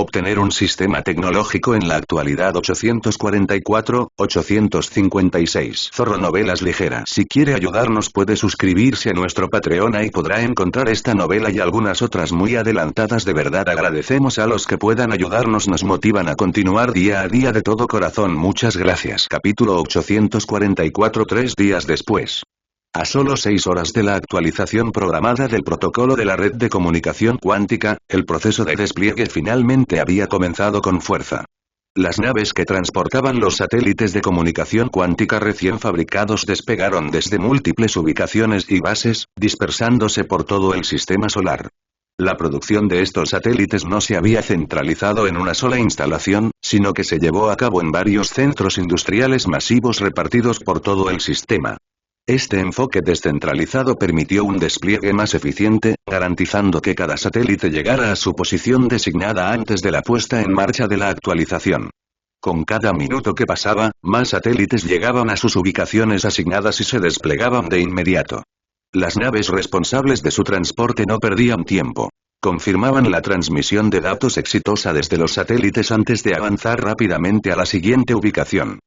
Obtener un sistema tecnológico en la actualidad 844-856. Zorro Novelas Ligeras. Si quiere ayudarnos puede suscribirse a nuestro Patreon, ahí podrá encontrar esta novela y algunas otras muy adelantadas. De verdad agradecemos a los que puedan ayudarnos, nos motivan a continuar día a día de todo corazón. Muchas gracias. Capítulo 844. 3 días después. A solo 6 horas de la actualización programada del protocolo de la red de comunicación cuántica, el proceso de despliegue finalmente había comenzado con fuerza. Las naves que transportaban los satélites de comunicación cuántica recién fabricados despegaron desde múltiples ubicaciones y bases, dispersándose por todo el sistema solar. La producción de estos satélites no se había centralizado en una sola instalación, sino que se llevó a cabo en varios centros industriales masivos repartidos por todo el sistema. Este enfoque descentralizado permitió un despliegue más eficiente, garantizando que cada satélite llegara a su posición designada antes de la puesta en marcha de la actualización. Con cada minuto que pasaba, más satélites llegaban a sus ubicaciones asignadas y se desplegaban de inmediato. Las naves responsables de su transporte no perdían tiempo. Confirmaban la transmisión de datos exitosa desde los satélites antes de avanzar rápidamente a la siguiente ubicación.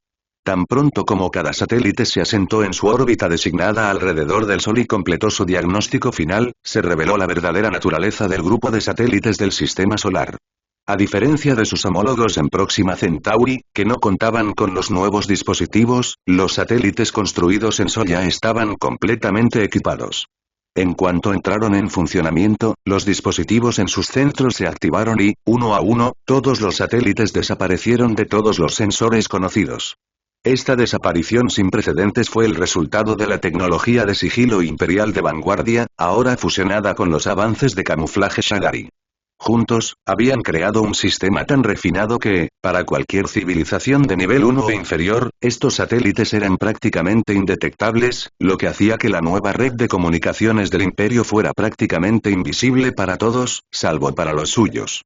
Tan pronto como cada satélite se asentó en su órbita designada alrededor del Sol y completó su diagnóstico final, se reveló la verdadera naturaleza del grupo de satélites del sistema solar. A diferencia de sus homólogos en Próxima Centauri, que no contaban con los nuevos dispositivos, los satélites construidos en Sol ya estaban completamente equipados. En cuanto entraron en funcionamiento, los dispositivos en sus centros se activaron y, uno a uno, todos los satélites desaparecieron de todos los sensores conocidos. Esta desaparición sin precedentes fue el resultado de la tecnología de sigilo imperial de vanguardia, ahora fusionada con los avances de camuflaje Shagari. Juntos, habían creado un sistema tan refinado que, para cualquier civilización de nivel 1 o inferior, estos satélites eran prácticamente indetectables, lo que hacía que la nueva red de comunicaciones del imperio fuera prácticamente invisible para todos, salvo para los suyos.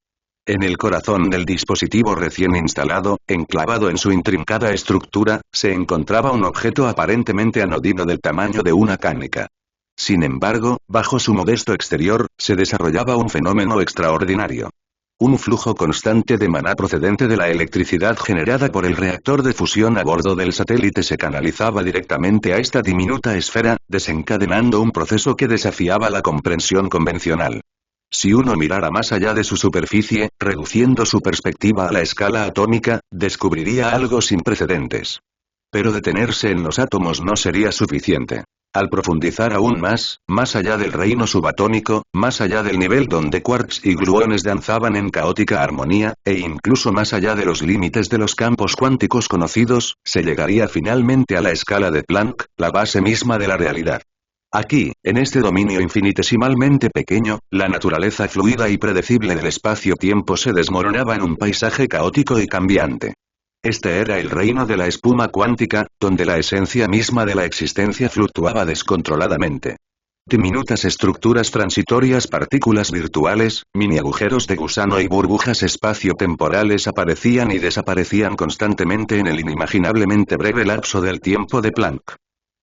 En el corazón del dispositivo recién instalado, enclavado en su intrincada estructura, se encontraba un objeto aparentemente anodino del tamaño de una canica. Sin embargo, bajo su modesto exterior, se desarrollaba un fenómeno extraordinario. Un flujo constante de maná procedente de la electricidad generada por el reactor de fusión a bordo del satélite se canalizaba directamente a esta diminuta esfera, desencadenando un proceso que desafiaba la comprensión convencional. Si uno mirara más allá de su superficie, reduciendo su perspectiva a la escala atómica, descubriría algo sin precedentes. Pero detenerse en los átomos no sería suficiente. Al profundizar aún más allá del reino subatómico, más allá del nivel donde quarks y gluones danzaban en caótica armonía, e incluso más allá de los límites de los campos cuánticos conocidos, se llegaría finalmente a la escala de Planck, la base misma de la realidad. Aquí, en este dominio infinitesimalmente pequeño, la naturaleza fluida y predecible del espacio-tiempo se desmoronaba en un paisaje caótico y cambiante. Este era el reino de la espuma cuántica, donde la esencia misma de la existencia fluctuaba descontroladamente. Diminutas estructuras transitorias, partículas virtuales, mini agujeros de gusano y burbujas espacio-temporales aparecían y desaparecían constantemente en el inimaginablemente breve lapso del tiempo de Planck.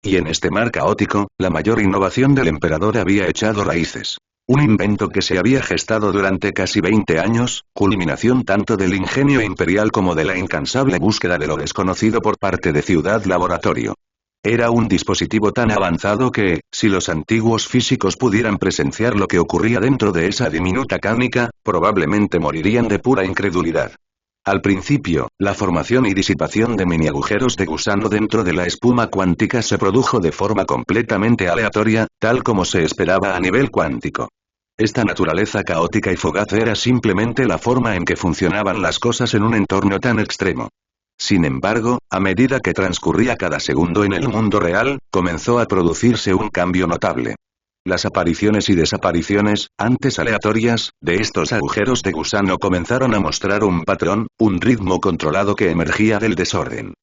Y en este mar caótico, la mayor innovación del emperador había echado raíces. Un invento que se había gestado durante casi 20 años, culminación tanto del ingenio imperial como de la incansable búsqueda de lo desconocido por parte de Ciudad Laboratorio. Era un dispositivo tan avanzado que, si los antiguos físicos pudieran presenciar lo que ocurría dentro de esa diminuta cánica, probablemente morirían de pura incredulidad. Al principio, la formación y disipación de mini agujeros de gusano dentro de la espuma cuántica se produjo de forma completamente aleatoria, tal como se esperaba a nivel cuántico. Esta naturaleza caótica y fugaz era simplemente la forma en que funcionaban las cosas en un entorno tan extremo. Sin embargo, a medida que transcurría cada segundo en el mundo real, comenzó a producirse un cambio notable. Las apariciones y desapariciones, antes aleatorias, de estos agujeros de gusano comenzaron a mostrar un patrón, un ritmo controlado que emergía del desorden.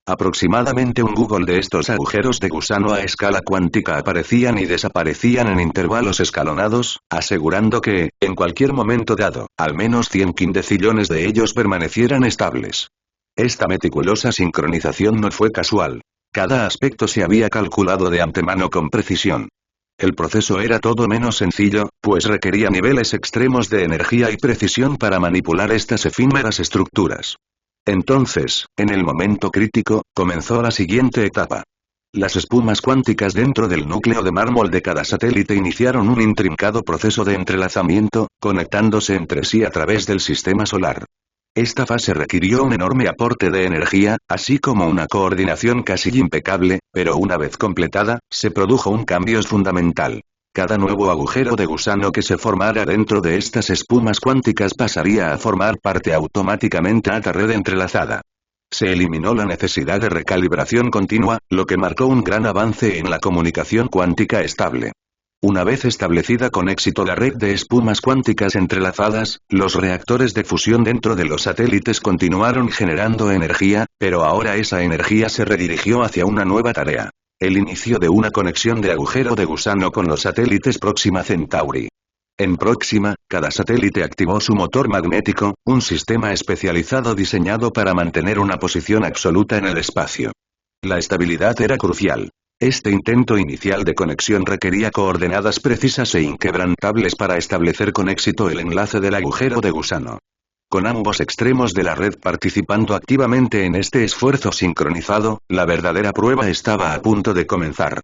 Aproximadamente un Google de estos agujeros de gusano a escala cuántica aparecían y desaparecían en intervalos escalonados, asegurando que, en cualquier momento dado, al menos 100 quindecillones de ellos permanecieran estables. Esta meticulosa sincronización no fue casual. Cada aspecto se había calculado de antemano con precisión. El proceso era todo menos sencillo, pues requería niveles extremos de energía y precisión para manipular estas efímeras estructuras. Entonces, en el momento crítico, comenzó la siguiente etapa. Las espumas cuánticas dentro del núcleo de mármol de cada satélite iniciaron un intrincado proceso de entrelazamiento, conectándose entre sí a través del sistema solar. Esta fase requirió un enorme aporte de energía, así como una coordinación casi impecable, pero una vez completada, se produjo un cambio fundamental. Cada nuevo agujero de gusano que se formara dentro de estas espumas cuánticas pasaría a formar parte automáticamente de la red entrelazada. Se eliminó la necesidad de recalibración continua, lo que marcó un gran avance en la comunicación cuántica estable. Una vez establecida con éxito la red de espumas cuánticas entrelazadas, los reactores de fusión dentro de los satélites continuaron generando energía, pero ahora esa energía se redirigió hacia una nueva tarea. El inicio de una conexión de agujero de gusano con los satélites Próxima Centauri. En Próxima, cada satélite activó su motor magnético, un sistema especializado diseñado para mantener una posición absoluta en el espacio. La estabilidad era crucial. Este intento inicial de conexión requería coordenadas precisas e inquebrantables para establecer con éxito el enlace del agujero de gusano. Con ambos extremos de la red participando activamente en este esfuerzo sincronizado, la verdadera prueba estaba a punto de comenzar.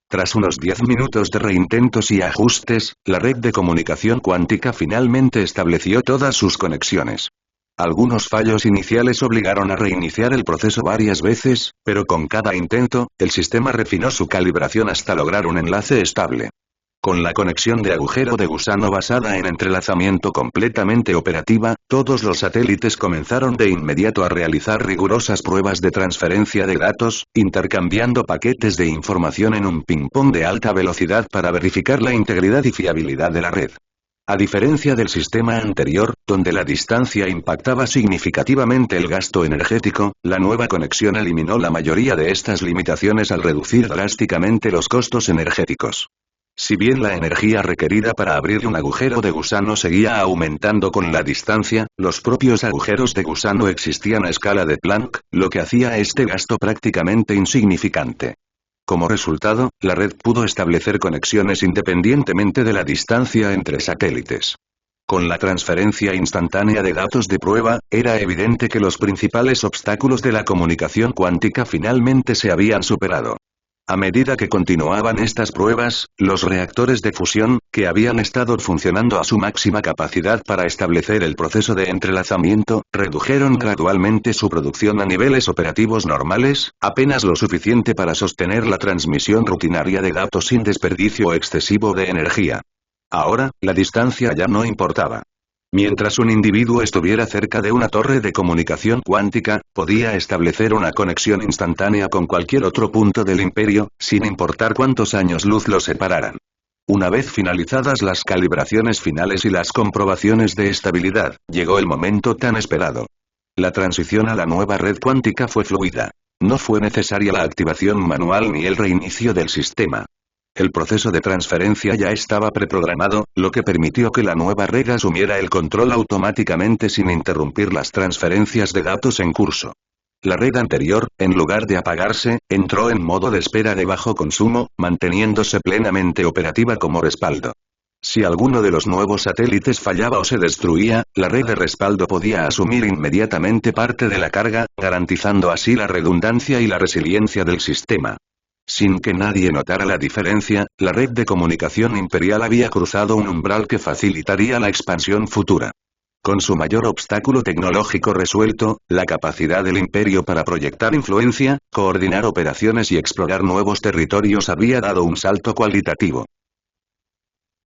Tras unos 10 minutos de reintentos y ajustes, la red de comunicación cuántica finalmente estableció todas sus conexiones. Algunos fallos iniciales obligaron a reiniciar el proceso varias veces, pero con cada intento, el sistema refinó su calibración hasta lograr un enlace estable. Con la conexión de agujero de gusano basada en entrelazamiento completamente operativa, todos los satélites comenzaron de inmediato a realizar rigurosas pruebas de transferencia de datos, intercambiando paquetes de información en un ping-pong de alta velocidad para verificar la integridad y fiabilidad de la red. A diferencia del sistema anterior, donde la distancia impactaba significativamente el gasto energético, la nueva conexión eliminó la mayoría de estas limitaciones al reducir drásticamente los costos energéticos. Si bien la energía requerida para abrir un agujero de gusano seguía aumentando con la distancia, los propios agujeros de gusano existían a escala de Planck, lo que hacía este gasto prácticamente insignificante. Como resultado, la red pudo establecer conexiones independientemente de la distancia entre satélites. Con la transferencia instantánea de datos de prueba, era evidente que los principales obstáculos de la comunicación cuántica finalmente se habían superado. A medida que continuaban estas pruebas, los reactores de fusión, que habían estado funcionando a su máxima capacidad para establecer el proceso de entrelazamiento, redujeron gradualmente su producción a niveles operativos normales, apenas lo suficiente para sostener la transmisión rutinaria de datos sin desperdicio excesivo de energía. Ahora, la distancia ya no importaba. Mientras un individuo estuviera cerca de una torre de comunicación cuántica, podía establecer una conexión instantánea con cualquier otro punto del imperio, sin importar cuántos años luz los separaran. Una vez finalizadas las calibraciones finales y las comprobaciones de estabilidad, llegó el momento tan esperado. La transición a la nueva red cuántica fue fluida. No fue necesaria la activación manual ni el reinicio del sistema. El proceso de transferencia ya estaba preprogramado, lo que permitió que la nueva red asumiera el control automáticamente sin interrumpir las transferencias de datos en curso. La red anterior, en lugar de apagarse, entró en modo de espera de bajo consumo, manteniéndose plenamente operativa como respaldo. Si alguno de los nuevos satélites fallaba o se destruía, la red de respaldo podía asumir inmediatamente parte de la carga, garantizando así la redundancia y la resiliencia del sistema. Sin que nadie notara la diferencia, la red de comunicación imperial había cruzado un umbral que facilitaría la expansión futura. Con su mayor obstáculo tecnológico resuelto, la capacidad del imperio para proyectar influencia, coordinar operaciones y explorar nuevos territorios había dado un salto cualitativo.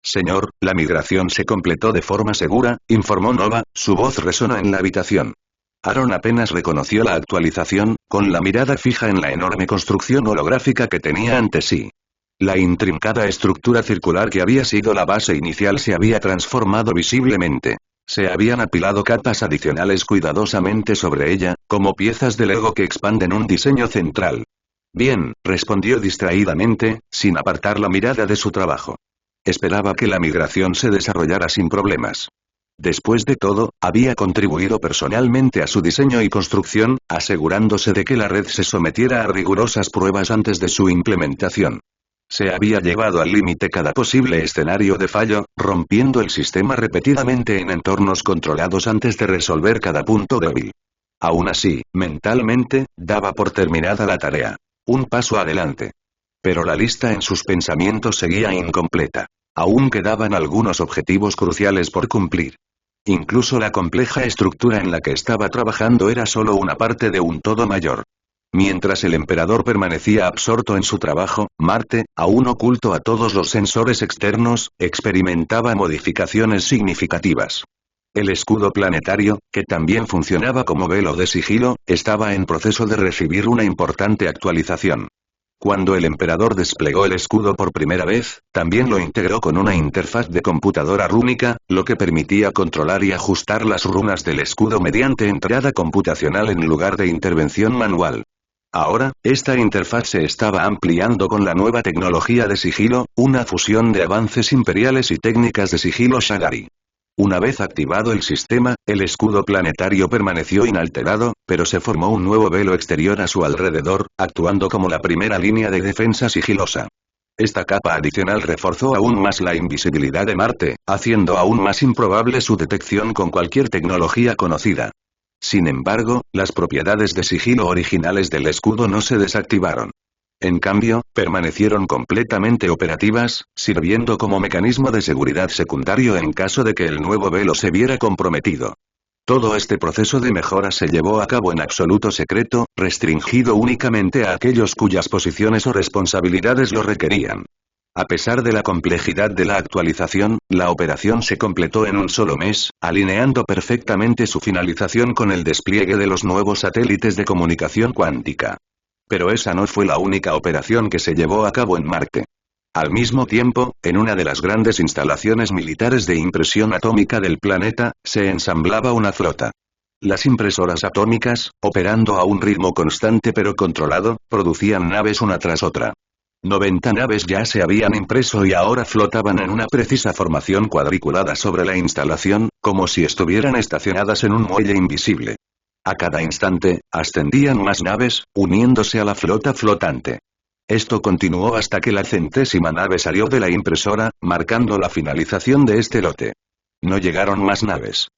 Señor, la migración se completó de forma segura, informó Nova, su voz resonó en la habitación. Aaron apenas reconoció la actualización, con la mirada fija en la enorme construcción holográfica que tenía ante sí. La intrincada estructura circular que había sido la base inicial se había transformado visiblemente. Se habían apilado capas adicionales cuidadosamente sobre ella, como piezas de Lego que expanden un diseño central. Bien, respondió distraídamente, sin apartar la mirada de su trabajo. Esperaba que la migración se desarrollara sin problemas. Después de todo, había contribuido personalmente a su diseño y construcción, asegurándose de que la red se sometiera a rigurosas pruebas antes de su implementación. Se había llevado al límite cada posible escenario de fallo, rompiendo el sistema repetidamente en entornos controlados antes de resolver cada punto débil. Aún así, mentalmente, daba por terminada la tarea. Un paso adelante. Pero la lista en sus pensamientos seguía incompleta. Aún quedaban algunos objetivos cruciales por cumplir. Incluso la compleja estructura en la que estaba trabajando era solo una parte de un todo mayor. Mientras el emperador permanecía absorto en su trabajo, Marte, aún oculto a todos los sensores externos, experimentaba modificaciones significativas. El escudo planetario, que también funcionaba como velo de sigilo, estaba en proceso de recibir una importante actualización. Cuando el emperador desplegó el escudo por primera vez, también lo integró con una interfaz de computadora rúnica, lo que permitía controlar y ajustar las runas del escudo mediante entrada computacional en lugar de intervención manual. Ahora, esta interfaz se estaba ampliando con la nueva tecnología de sigilo, una fusión de avances imperiales y técnicas de sigilo Shagari. Una vez activado el sistema, el escudo planetario permaneció inalterado, pero se formó un nuevo velo exterior a su alrededor, actuando como la primera línea de defensa sigilosa. Esta capa adicional reforzó aún más la invisibilidad de Marte, haciendo aún más improbable su detección con cualquier tecnología conocida. Sin embargo, las propiedades de sigilo originales del escudo no se desactivaron. En cambio, permanecieron completamente operativas, sirviendo como mecanismo de seguridad secundario en caso de que el nuevo velo se viera comprometido. Todo este proceso de mejora se llevó a cabo en absoluto secreto, restringido únicamente a aquellos cuyas posiciones o responsabilidades lo requerían. A pesar de la complejidad de la actualización, la operación se completó en un solo mes, alineando perfectamente su finalización con el despliegue de los nuevos satélites de comunicación cuántica. Pero esa no fue la única operación que se llevó a cabo en Marte. Al mismo tiempo, en una de las grandes instalaciones militares de impresión atómica del planeta, se ensamblaba una flota. Las impresoras atómicas, operando a un ritmo constante pero controlado, producían naves una tras otra. 90 naves ya se habían impreso y ahora flotaban en una precisa formación cuadriculada sobre la instalación, como si estuvieran estacionadas en un muelle invisible. A cada instante, ascendían más naves, uniéndose a la flota flotante. Esto continuó hasta que la 100ª nave salió de la impresora, marcando la finalización de este lote. No llegaron más naves.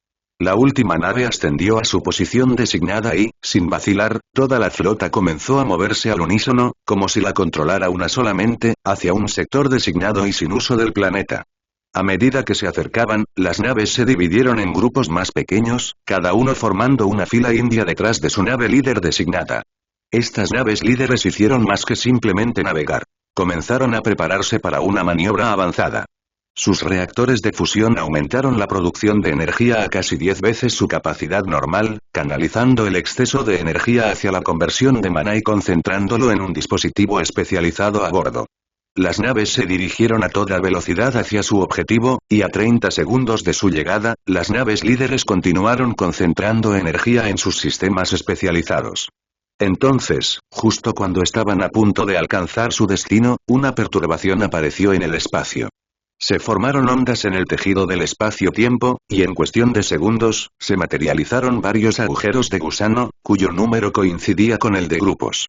La última nave ascendió a su posición designada y, sin vacilar, toda la flota comenzó a moverse al unísono, como si la controlara una solamente, hacia un sector designado y sin uso del planeta. A medida que se acercaban, las naves se dividieron en grupos más pequeños, cada uno formando una fila india detrás de su nave líder designada. Estas naves líderes hicieron más que simplemente navegar. Comenzaron a prepararse para una maniobra avanzada. Sus reactores de fusión aumentaron la producción de energía a casi 10 veces su capacidad normal, canalizando el exceso de energía hacia la conversión de maná y concentrándolo en un dispositivo especializado a bordo. Las naves se dirigieron a toda velocidad hacia su objetivo, y a 30 segundos de su llegada, las naves líderes continuaron concentrando energía en sus sistemas especializados. Entonces, justo cuando estaban a punto de alcanzar su destino, una perturbación apareció en el espacio. Se formaron ondas en el tejido del espacio-tiempo, y en cuestión de segundos, se materializaron varios agujeros de gusano, cuyo número coincidía con el de grupos.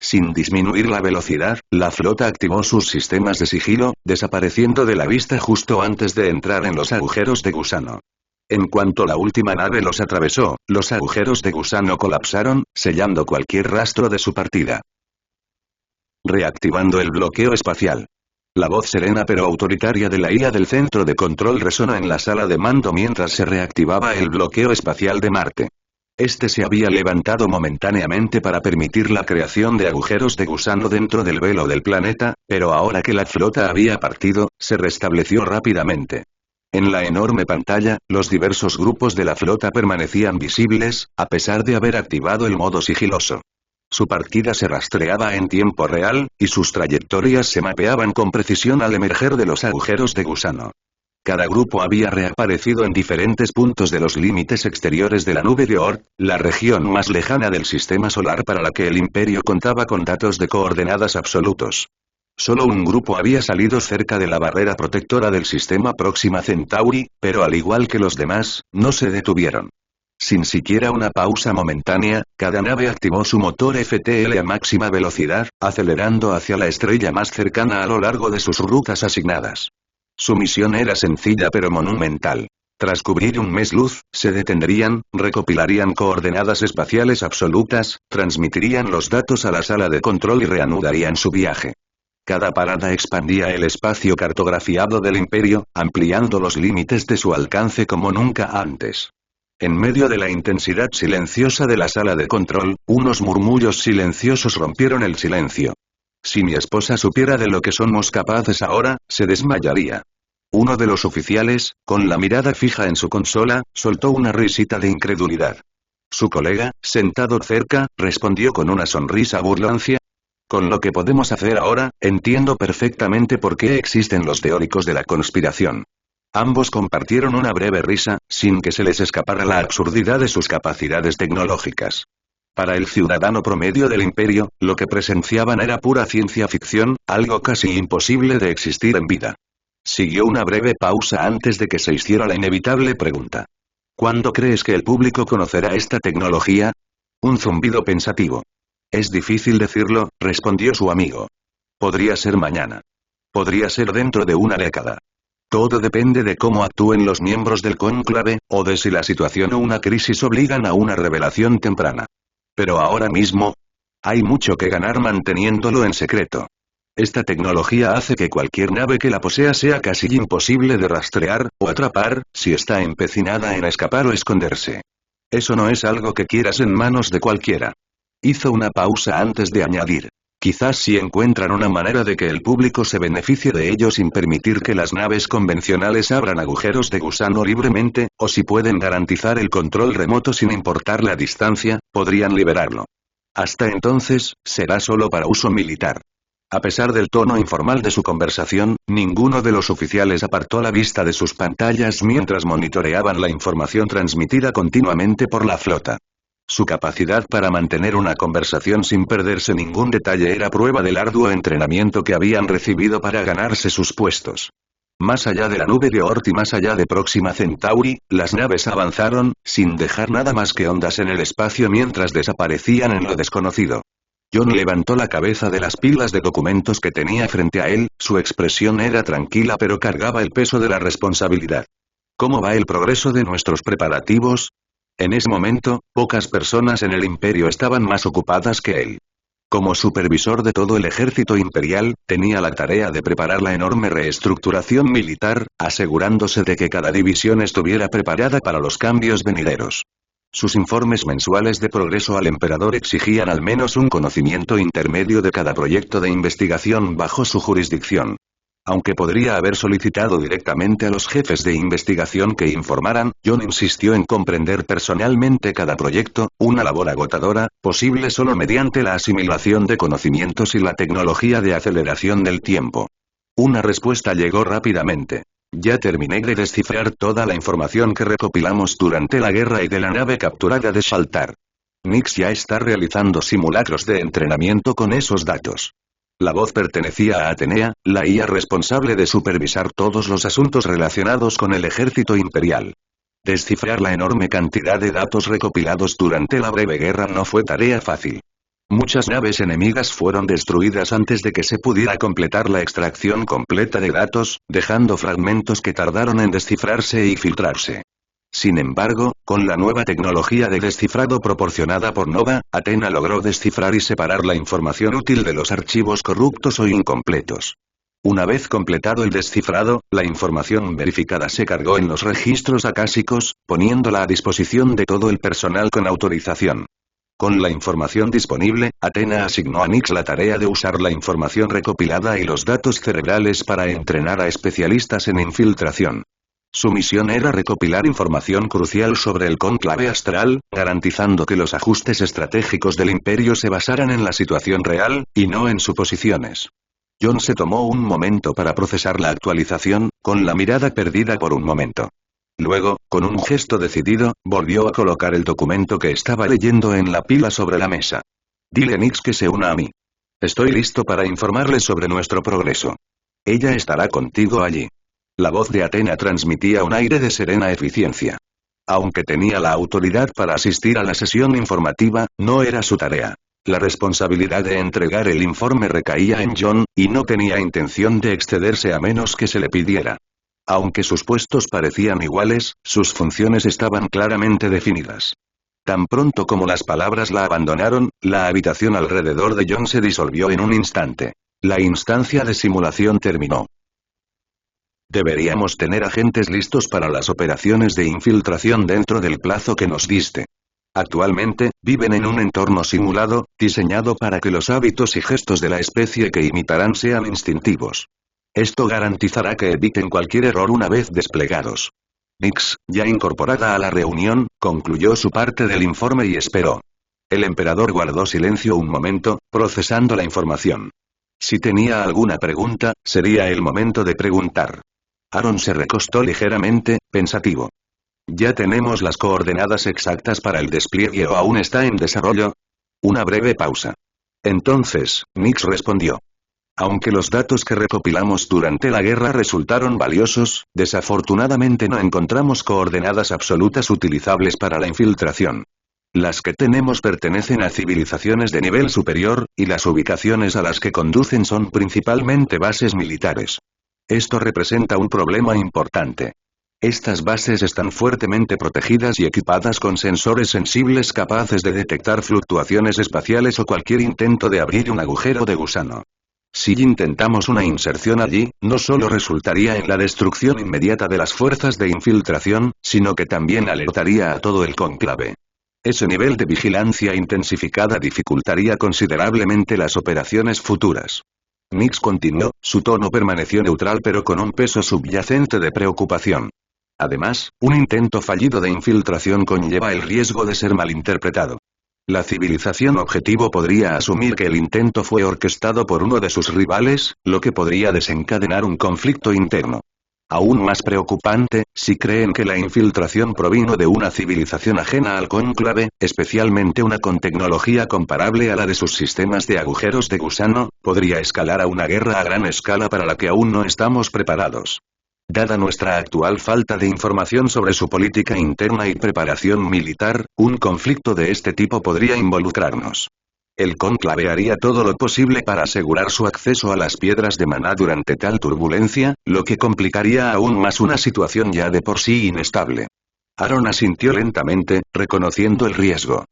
Sin disminuir la velocidad, la flota activó sus sistemas de sigilo, desapareciendo de la vista justo antes de entrar en los agujeros de gusano. En cuanto la última nave los atravesó, los agujeros de gusano colapsaron, sellando cualquier rastro de su partida. Reactivando el bloqueo espacial. La voz serena pero autoritaria de la IA del centro de control resonó en la sala de mando mientras se reactivaba el bloqueo espacial de Marte. Este se había levantado momentáneamente para permitir la creación de agujeros de gusano dentro del velo del planeta, pero ahora que la flota había partido, se restableció rápidamente. En la enorme pantalla, los diversos grupos de la flota permanecían visibles, a pesar de haber activado el modo sigiloso. Su partida se rastreaba en tiempo real, y sus trayectorias se mapeaban con precisión al emerger de los agujeros de gusano. Cada grupo había reaparecido en diferentes puntos de los límites exteriores de la nube de Oort, la región más lejana del sistema solar para la que el Imperio contaba con datos de coordenadas absolutos. Solo un grupo había salido cerca de la barrera protectora del sistema Próxima Centauri, pero al igual que los demás, no se detuvieron. Sin siquiera una pausa momentánea, cada nave activó su motor FTL a máxima velocidad, acelerando hacia la estrella más cercana a lo largo de sus rutas asignadas. Su misión era sencilla pero monumental. Tras cubrir un mes luz, se detendrían, recopilarían coordenadas espaciales absolutas, transmitirían los datos a la sala de control y reanudarían su viaje. Cada parada expandía el espacio cartografiado del Imperio, ampliando los límites de su alcance como nunca antes. En medio de la intensidad silenciosa de la sala de control, unos murmullos silenciosos rompieron el silencio. Si mi esposa supiera de lo que somos capaces ahora, se desmayaría. Uno de los oficiales, con la mirada fija en su consola, soltó una risita de incredulidad. Su colega, sentado cerca, respondió con una sonrisa burlancia. Con lo que podemos hacer ahora, entiendo perfectamente por qué existen los teóricos de la conspiración. Ambos compartieron una breve risa, sin que se les escapara la absurdidad de sus capacidades tecnológicas. Para el ciudadano promedio del Imperio, lo que presenciaban era pura ciencia ficción, algo casi imposible de existir en vida. Siguió una breve pausa antes de que se hiciera la inevitable pregunta. ¿Cuándo crees que el público conocerá esta tecnología? Un zumbido pensativo. Es difícil decirlo, respondió su amigo. Podría ser mañana. Podría ser dentro de una década. Todo depende de cómo actúen los miembros del cónclave, o de si la situación o una crisis obligan a una revelación temprana. Pero ahora mismo, hay mucho que ganar manteniéndolo en secreto. Esta tecnología hace que cualquier nave que la posea sea casi imposible de rastrear, o atrapar, si está empecinada en escapar o esconderse. Eso no es algo que quieras en manos de cualquiera. Hizo una pausa antes de añadir. Quizás si encuentran una manera de que el público se beneficie de ello sin permitir que las naves convencionales abran agujeros de gusano libremente, o si pueden garantizar el control remoto sin importar la distancia, podrían liberarlo. Hasta entonces, será solo para uso militar. A pesar del tono informal de su conversación, ninguno de los oficiales apartó la vista de sus pantallas mientras monitoreaban la información transmitida continuamente por la flota. Su capacidad para mantener una conversación sin perderse ningún detalle era prueba del arduo entrenamiento que habían recibido para ganarse sus puestos. Más allá de la nube de Oort y más allá de Próxima Centauri, las naves avanzaron, sin dejar nada más que ondas en el espacio mientras desaparecían en lo desconocido. John levantó la cabeza de las pilas de documentos que tenía frente a él, su expresión era tranquila pero cargaba el peso de la responsabilidad. ¿Cómo va el progreso de nuestros preparativos? En ese momento, pocas personas en el Imperio estaban más ocupadas que él. Como supervisor de todo el ejército imperial, tenía la tarea de preparar la enorme reestructuración militar, asegurándose de que cada división estuviera preparada para los cambios venideros. Sus informes mensuales de progreso al emperador exigían al menos un conocimiento intermedio de cada proyecto de investigación bajo su jurisdicción. Aunque podría haber solicitado directamente a los jefes de investigación que informaran, John insistió en comprender personalmente cada proyecto, una labor agotadora, posible solo mediante la asimilación de conocimientos y la tecnología de aceleración del tiempo. Una respuesta llegó rápidamente. Ya terminé de descifrar toda la información que recopilamos durante la guerra y de la nave capturada de Shaltar. Nix ya está realizando simulacros de entrenamiento con esos datos. La voz pertenecía a Atenea, la IA responsable de supervisar todos los asuntos relacionados con el ejército imperial. Descifrar la enorme cantidad de datos recopilados durante la breve guerra no fue tarea fácil. Muchas naves enemigas fueron destruidas antes de que se pudiera completar la extracción completa de datos, dejando fragmentos que tardaron en descifrarse y filtrarse. Sin embargo, con la nueva tecnología de descifrado proporcionada por Nova, Athena logró descifrar y separar la información útil de los archivos corruptos o incompletos. Una vez completado el descifrado, la información verificada se cargó en los registros acásicos, poniéndola a disposición de todo el personal con autorización. Con la información disponible, Athena asignó a Nix la tarea de usar la información recopilada y los datos cerebrales para entrenar a especialistas en infiltración. Su misión era recopilar información crucial sobre el cónclave astral, garantizando que los ajustes estratégicos del Imperio se basaran en la situación real, y no en suposiciones. John se tomó un momento para procesar la actualización, con la mirada perdida por un momento. Luego, con un gesto decidido, volvió a colocar el documento que estaba leyendo en la pila sobre la mesa. Dile a Nix que se una a mí. Estoy listo para informarle sobre nuestro progreso. Ella estará contigo allí. La voz de Athena transmitía un aire de serena eficiencia. Aunque tenía la autoridad para asistir a la sesión informativa, no era su tarea. La responsabilidad de entregar el informe recaía en John, y no tenía intención de excederse a menos que se le pidiera. Aunque sus puestos parecían iguales, sus funciones estaban claramente definidas. Tan pronto como las palabras la abandonaron, la habitación alrededor de John se disolvió en un instante. La instancia de simulación terminó. Deberíamos tener agentes listos para las operaciones de infiltración dentro del plazo que nos diste. Actualmente, viven en un entorno simulado, diseñado para que los hábitos y gestos de la especie que imitarán sean instintivos. Esto garantizará que eviten cualquier error una vez desplegados. Nix, ya incorporada a la reunión, concluyó su parte del informe y esperó. El emperador guardó silencio un momento, procesando la información. Si tenía alguna pregunta, sería el momento de preguntar. Aaron se recostó ligeramente, pensativo. ¿Ya tenemos las coordenadas exactas para el despliegue o aún está en desarrollo? Una breve pausa. Entonces, Nix respondió. Aunque los datos que recopilamos durante la guerra resultaron valiosos, desafortunadamente no encontramos coordenadas absolutas utilizables para la infiltración. Las que tenemos pertenecen a civilizaciones de nivel superior, y las ubicaciones a las que conducen son principalmente bases militares. Esto representa un problema importante. Estas bases están fuertemente protegidas y equipadas con sensores sensibles capaces de detectar fluctuaciones espaciales o cualquier intento de abrir un agujero de gusano. Si intentamos una inserción allí, no solo resultaría en la destrucción inmediata de las fuerzas de infiltración, sino que también alertaría a todo el cónclave. Ese nivel de vigilancia intensificada dificultaría considerablemente las operaciones futuras. Nix continuó, su tono permaneció neutral pero con un peso subyacente de preocupación. Además, un intento fallido de infiltración conlleva el riesgo de ser malinterpretado. La civilización objetivo podría asumir que el intento fue orquestado por uno de sus rivales, lo que podría desencadenar un conflicto interno. Aún más preocupante, si creen que la infiltración provino de una civilización ajena al cónclave, especialmente una con tecnología comparable a la de sus sistemas de agujeros de gusano, podría escalar a una guerra a gran escala para la que aún no estamos preparados. Dada nuestra actual falta de información sobre su política interna y preparación militar, un conflicto de este tipo podría involucrarnos. El cónclave haría todo lo posible para asegurar su acceso a las piedras de maná durante tal turbulencia, lo que complicaría aún más una situación ya de por sí inestable. Aaron asintió lentamente, reconociendo el riesgo.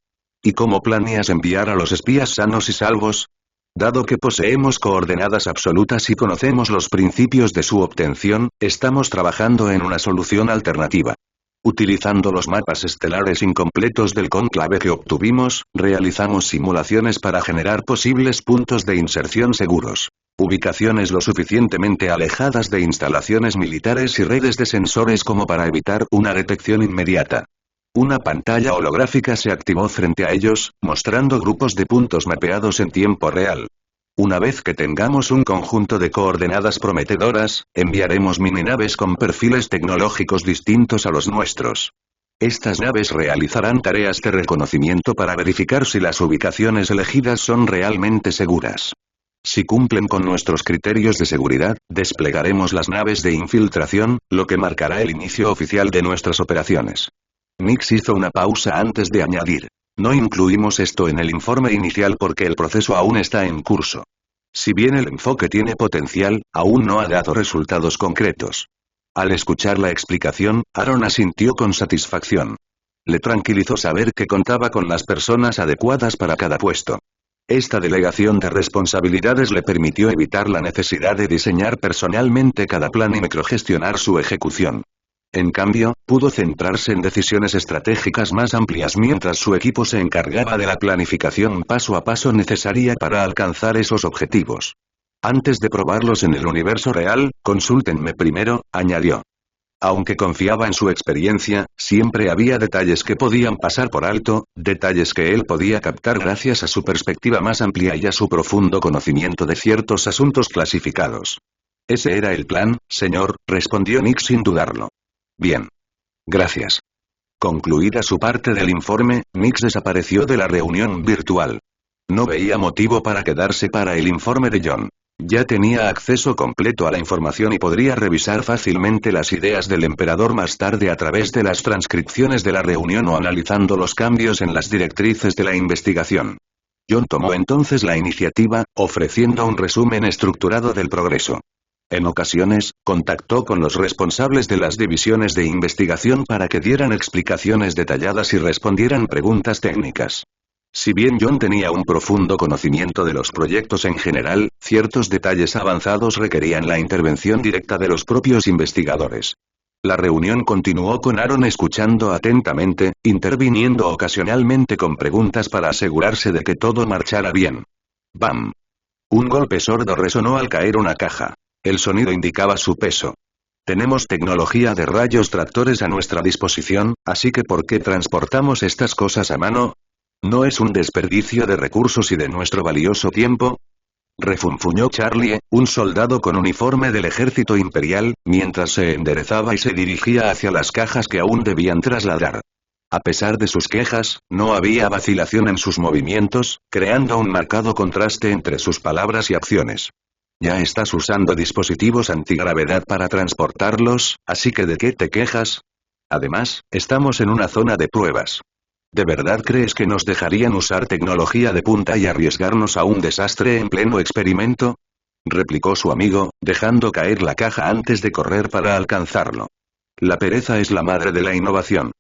¿Y cómo planeas enviar a los espías sanos y salvos? Dado que poseemos coordenadas absolutas y conocemos los principios de su obtención, estamos trabajando en una solución alternativa. Utilizando los mapas estelares incompletos del cónclave que obtuvimos, realizamos simulaciones para generar posibles puntos de inserción seguros. Ubicaciones lo suficientemente alejadas de instalaciones militares y redes de sensores como para evitar una detección inmediata. Una pantalla holográfica se activó frente a ellos, mostrando grupos de puntos mapeados en tiempo real. Una vez que tengamos un conjunto de coordenadas prometedoras, enviaremos mininaves con perfiles tecnológicos distintos a los nuestros. Estas naves realizarán tareas de reconocimiento para verificar si las ubicaciones elegidas son realmente seguras. Si cumplen con nuestros criterios de seguridad, desplegaremos las naves de infiltración, lo que marcará el inicio oficial de nuestras operaciones. Nix hizo una pausa antes de añadir. No incluimos esto en el informe inicial porque el proceso aún está en curso. Si bien el enfoque tiene potencial, aún no ha dado resultados concretos. Al escuchar la explicación, Aaron asintió con satisfacción. Le tranquilizó saber que contaba con las personas adecuadas para cada puesto. Esta delegación de responsabilidades le permitió evitar la necesidad de diseñar personalmente cada plan y microgestionar su ejecución. En cambio, pudo centrarse en decisiones estratégicas más amplias mientras su equipo se encargaba de la planificación paso a paso necesaria para alcanzar esos objetivos. Antes de probarlos en el universo real, consúltenme primero, añadió. Aunque confiaba en su experiencia, siempre había detalles que podían pasar por alto, detalles que él podía captar gracias a su perspectiva más amplia y a su profundo conocimiento de ciertos asuntos clasificados. Ese era el plan, señor, respondió Nick sin dudarlo. Bien. Gracias. Concluida su parte del informe, Nix desapareció de la reunión virtual. No veía motivo para quedarse para el informe de John. Ya tenía acceso completo a la información y podría revisar fácilmente las ideas del emperador más tarde a través de las transcripciones de la reunión o analizando los cambios en las directrices de la investigación. John tomó entonces la iniciativa, ofreciendo un resumen estructurado del progreso. En ocasiones, contactó con los responsables de las divisiones de investigación para que dieran explicaciones detalladas y respondieran preguntas técnicas. Si bien John tenía un profundo conocimiento de los proyectos en general, ciertos detalles avanzados requerían la intervención directa de los propios investigadores. La reunión continuó con Aaron escuchando atentamente, interviniendo ocasionalmente con preguntas para asegurarse de que todo marchara bien. ¡Bam! Un golpe sordo resonó al caer una caja. El sonido indicaba su peso. Tenemos tecnología de rayos tractores a nuestra disposición, así que ¿por qué transportamos estas cosas a mano? ¿No es un desperdicio de recursos y de nuestro valioso tiempo? Refunfuñó Charlie, un soldado con uniforme del ejército imperial, mientras se enderezaba y se dirigía hacia las cajas que aún debían trasladar. A pesar de sus quejas, no había vacilación en sus movimientos, creando un marcado contraste entre sus palabras y acciones. Ya estás usando dispositivos antigravedad para transportarlos, así que ¿de qué te quejas? Además, estamos en una zona de pruebas. ¿De verdad crees que nos dejarían usar tecnología de punta y arriesgarnos a un desastre en pleno experimento? Replicó su amigo, dejando caer la caja antes de correr para alcanzarlo. La pereza es la madre de la innovación.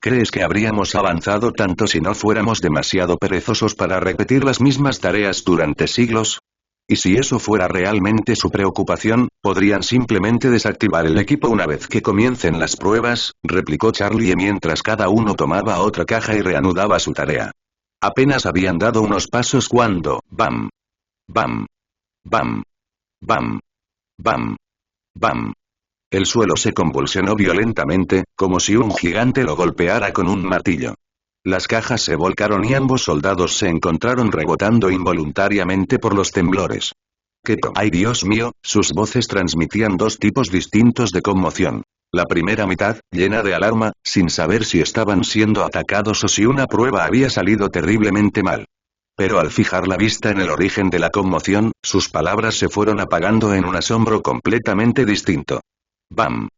¿Crees que habríamos avanzado tanto si no fuéramos demasiado perezosos para repetir las mismas tareas durante siglos? Y si eso fuera realmente su preocupación, podrían simplemente desactivar el equipo una vez que comiencen las pruebas, replicó Charlie mientras cada uno tomaba otra caja y reanudaba su tarea. Apenas habían dado unos pasos cuando, ¡bam! ¡Bam! ¡Bam! ¡Bam! ¡Bam! ¡Bam! El suelo se convulsionó violentamente, como si un gigante lo golpeara con un martillo. Las cajas se volcaron y ambos soldados se encontraron rebotando involuntariamente por los temblores. ¡Ay Dios mío! Sus voces transmitían dos tipos distintos de conmoción. La primera mitad, llena de alarma, sin saber si estaban siendo atacados o si una prueba había salido terriblemente mal. Pero al fijar la vista en el origen de la conmoción, sus palabras se fueron apagando en un asombro completamente distinto. ¡Bam!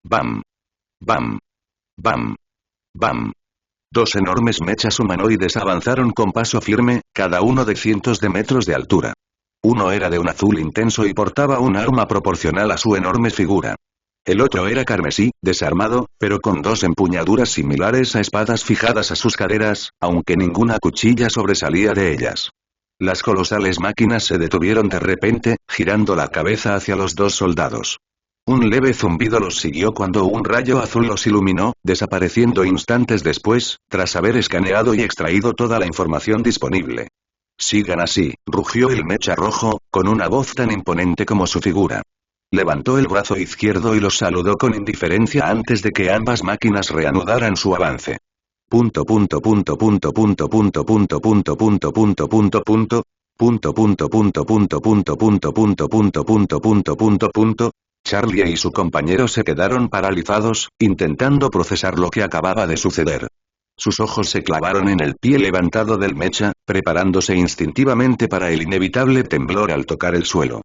¡Bam! ¡Bam! ¡Bam! ¡Bam! Dos enormes mechas humanoides avanzaron con paso firme, cada uno de cientos de metros de altura. Uno era de un azul intenso y portaba un arma proporcional a su enorme figura. El otro era carmesí, desarmado, pero con dos empuñaduras similares a espadas fijadas a sus caderas, aunque ninguna cuchilla sobresalía de ellas. Las colosales máquinas se detuvieron de repente, girando la cabeza hacia los dos soldados. Un leve zumbido los siguió cuando un rayo azul los iluminó, desapareciendo instantes después, tras haber escaneado y extraído toda la información disponible. Sigan así, rugió el mecha rojo, con una voz tan imponente como su figura. Levantó el brazo izquierdo y los saludó con indiferencia antes de que ambas máquinas reanudaran su avance. Charlie y su compañero se quedaron paralizados, intentando procesar lo que acababa de suceder. Sus ojos se clavaron en el pie levantado del mecha, preparándose instintivamente para el inevitable temblor al tocar el suelo.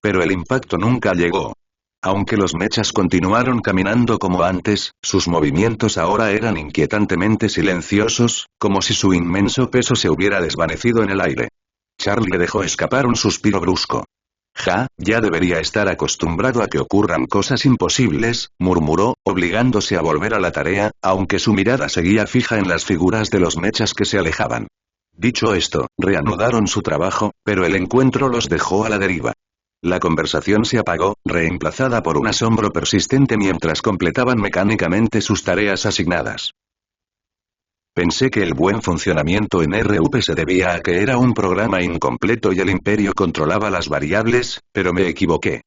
Pero el impacto nunca llegó. Aunque los mechas continuaron caminando como antes, sus movimientos ahora eran inquietantemente silenciosos, como si su inmenso peso se hubiera desvanecido en el aire. Charlie dejó escapar un suspiro brusco. Ya debería estar acostumbrado a que ocurran cosas imposibles, murmuró, obligándose a volver a la tarea, aunque su mirada seguía fija en las figuras de los mechas que se alejaban. Dicho esto, reanudaron su trabajo, pero el encuentro los dejó a la deriva. La conversación se apagó, reemplazada por un asombro persistente mientras completaban mecánicamente sus tareas asignadas. Pensé que el buen funcionamiento en RUP se debía a que era un programa incompleto y el imperio controlaba las variables, pero me equivoqué.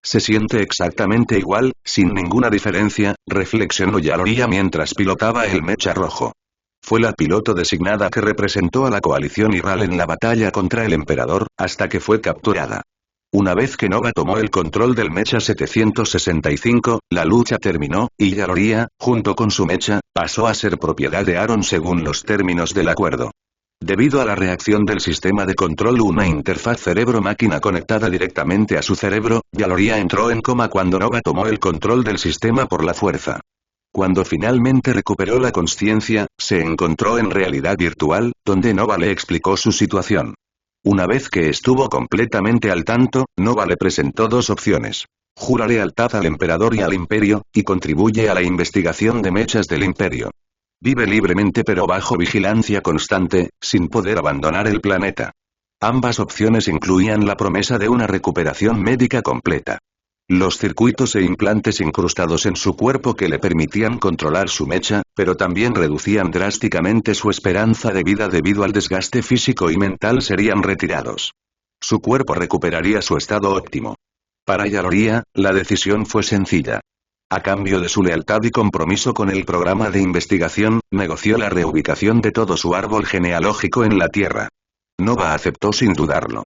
Se siente exactamente igual, sin ninguna diferencia, reflexionó Yaloria mientras pilotaba el mecha rojo. Fue la piloto designada que representó a la coalición Irral en la batalla contra el emperador, hasta que fue capturada. Una vez que Nova tomó el control del mecha 765, la lucha terminó, y Yaloria, junto con su mecha, pasó a ser propiedad de Aaron según los términos del acuerdo. Debido a la reacción del sistema de control, una interfaz cerebro-máquina conectada directamente a su cerebro, Yaloria entró en coma cuando Nova tomó el control del sistema por la fuerza. Cuando finalmente recuperó la consciencia, se encontró en realidad virtual, donde Nova le explicó su situación. Una vez que estuvo completamente al tanto, Nova le presentó dos opciones. Jura lealtad al emperador y al imperio, y contribuye a la investigación de mechas del imperio. Vive libremente pero bajo vigilancia constante, sin poder abandonar el planeta. Ambas opciones incluían la promesa de una recuperación médica completa. Los circuitos e implantes incrustados en su cuerpo que le permitían controlar su mecha, pero también reducían drásticamente su esperanza de vida debido al desgaste físico y mental, serían retirados. Su cuerpo recuperaría su estado óptimo. Para Yaloria, la decisión fue sencilla. A cambio de su lealtad y compromiso con el programa de investigación, negoció la reubicación de todo su árbol genealógico en la Tierra. Nova aceptó sin dudarlo.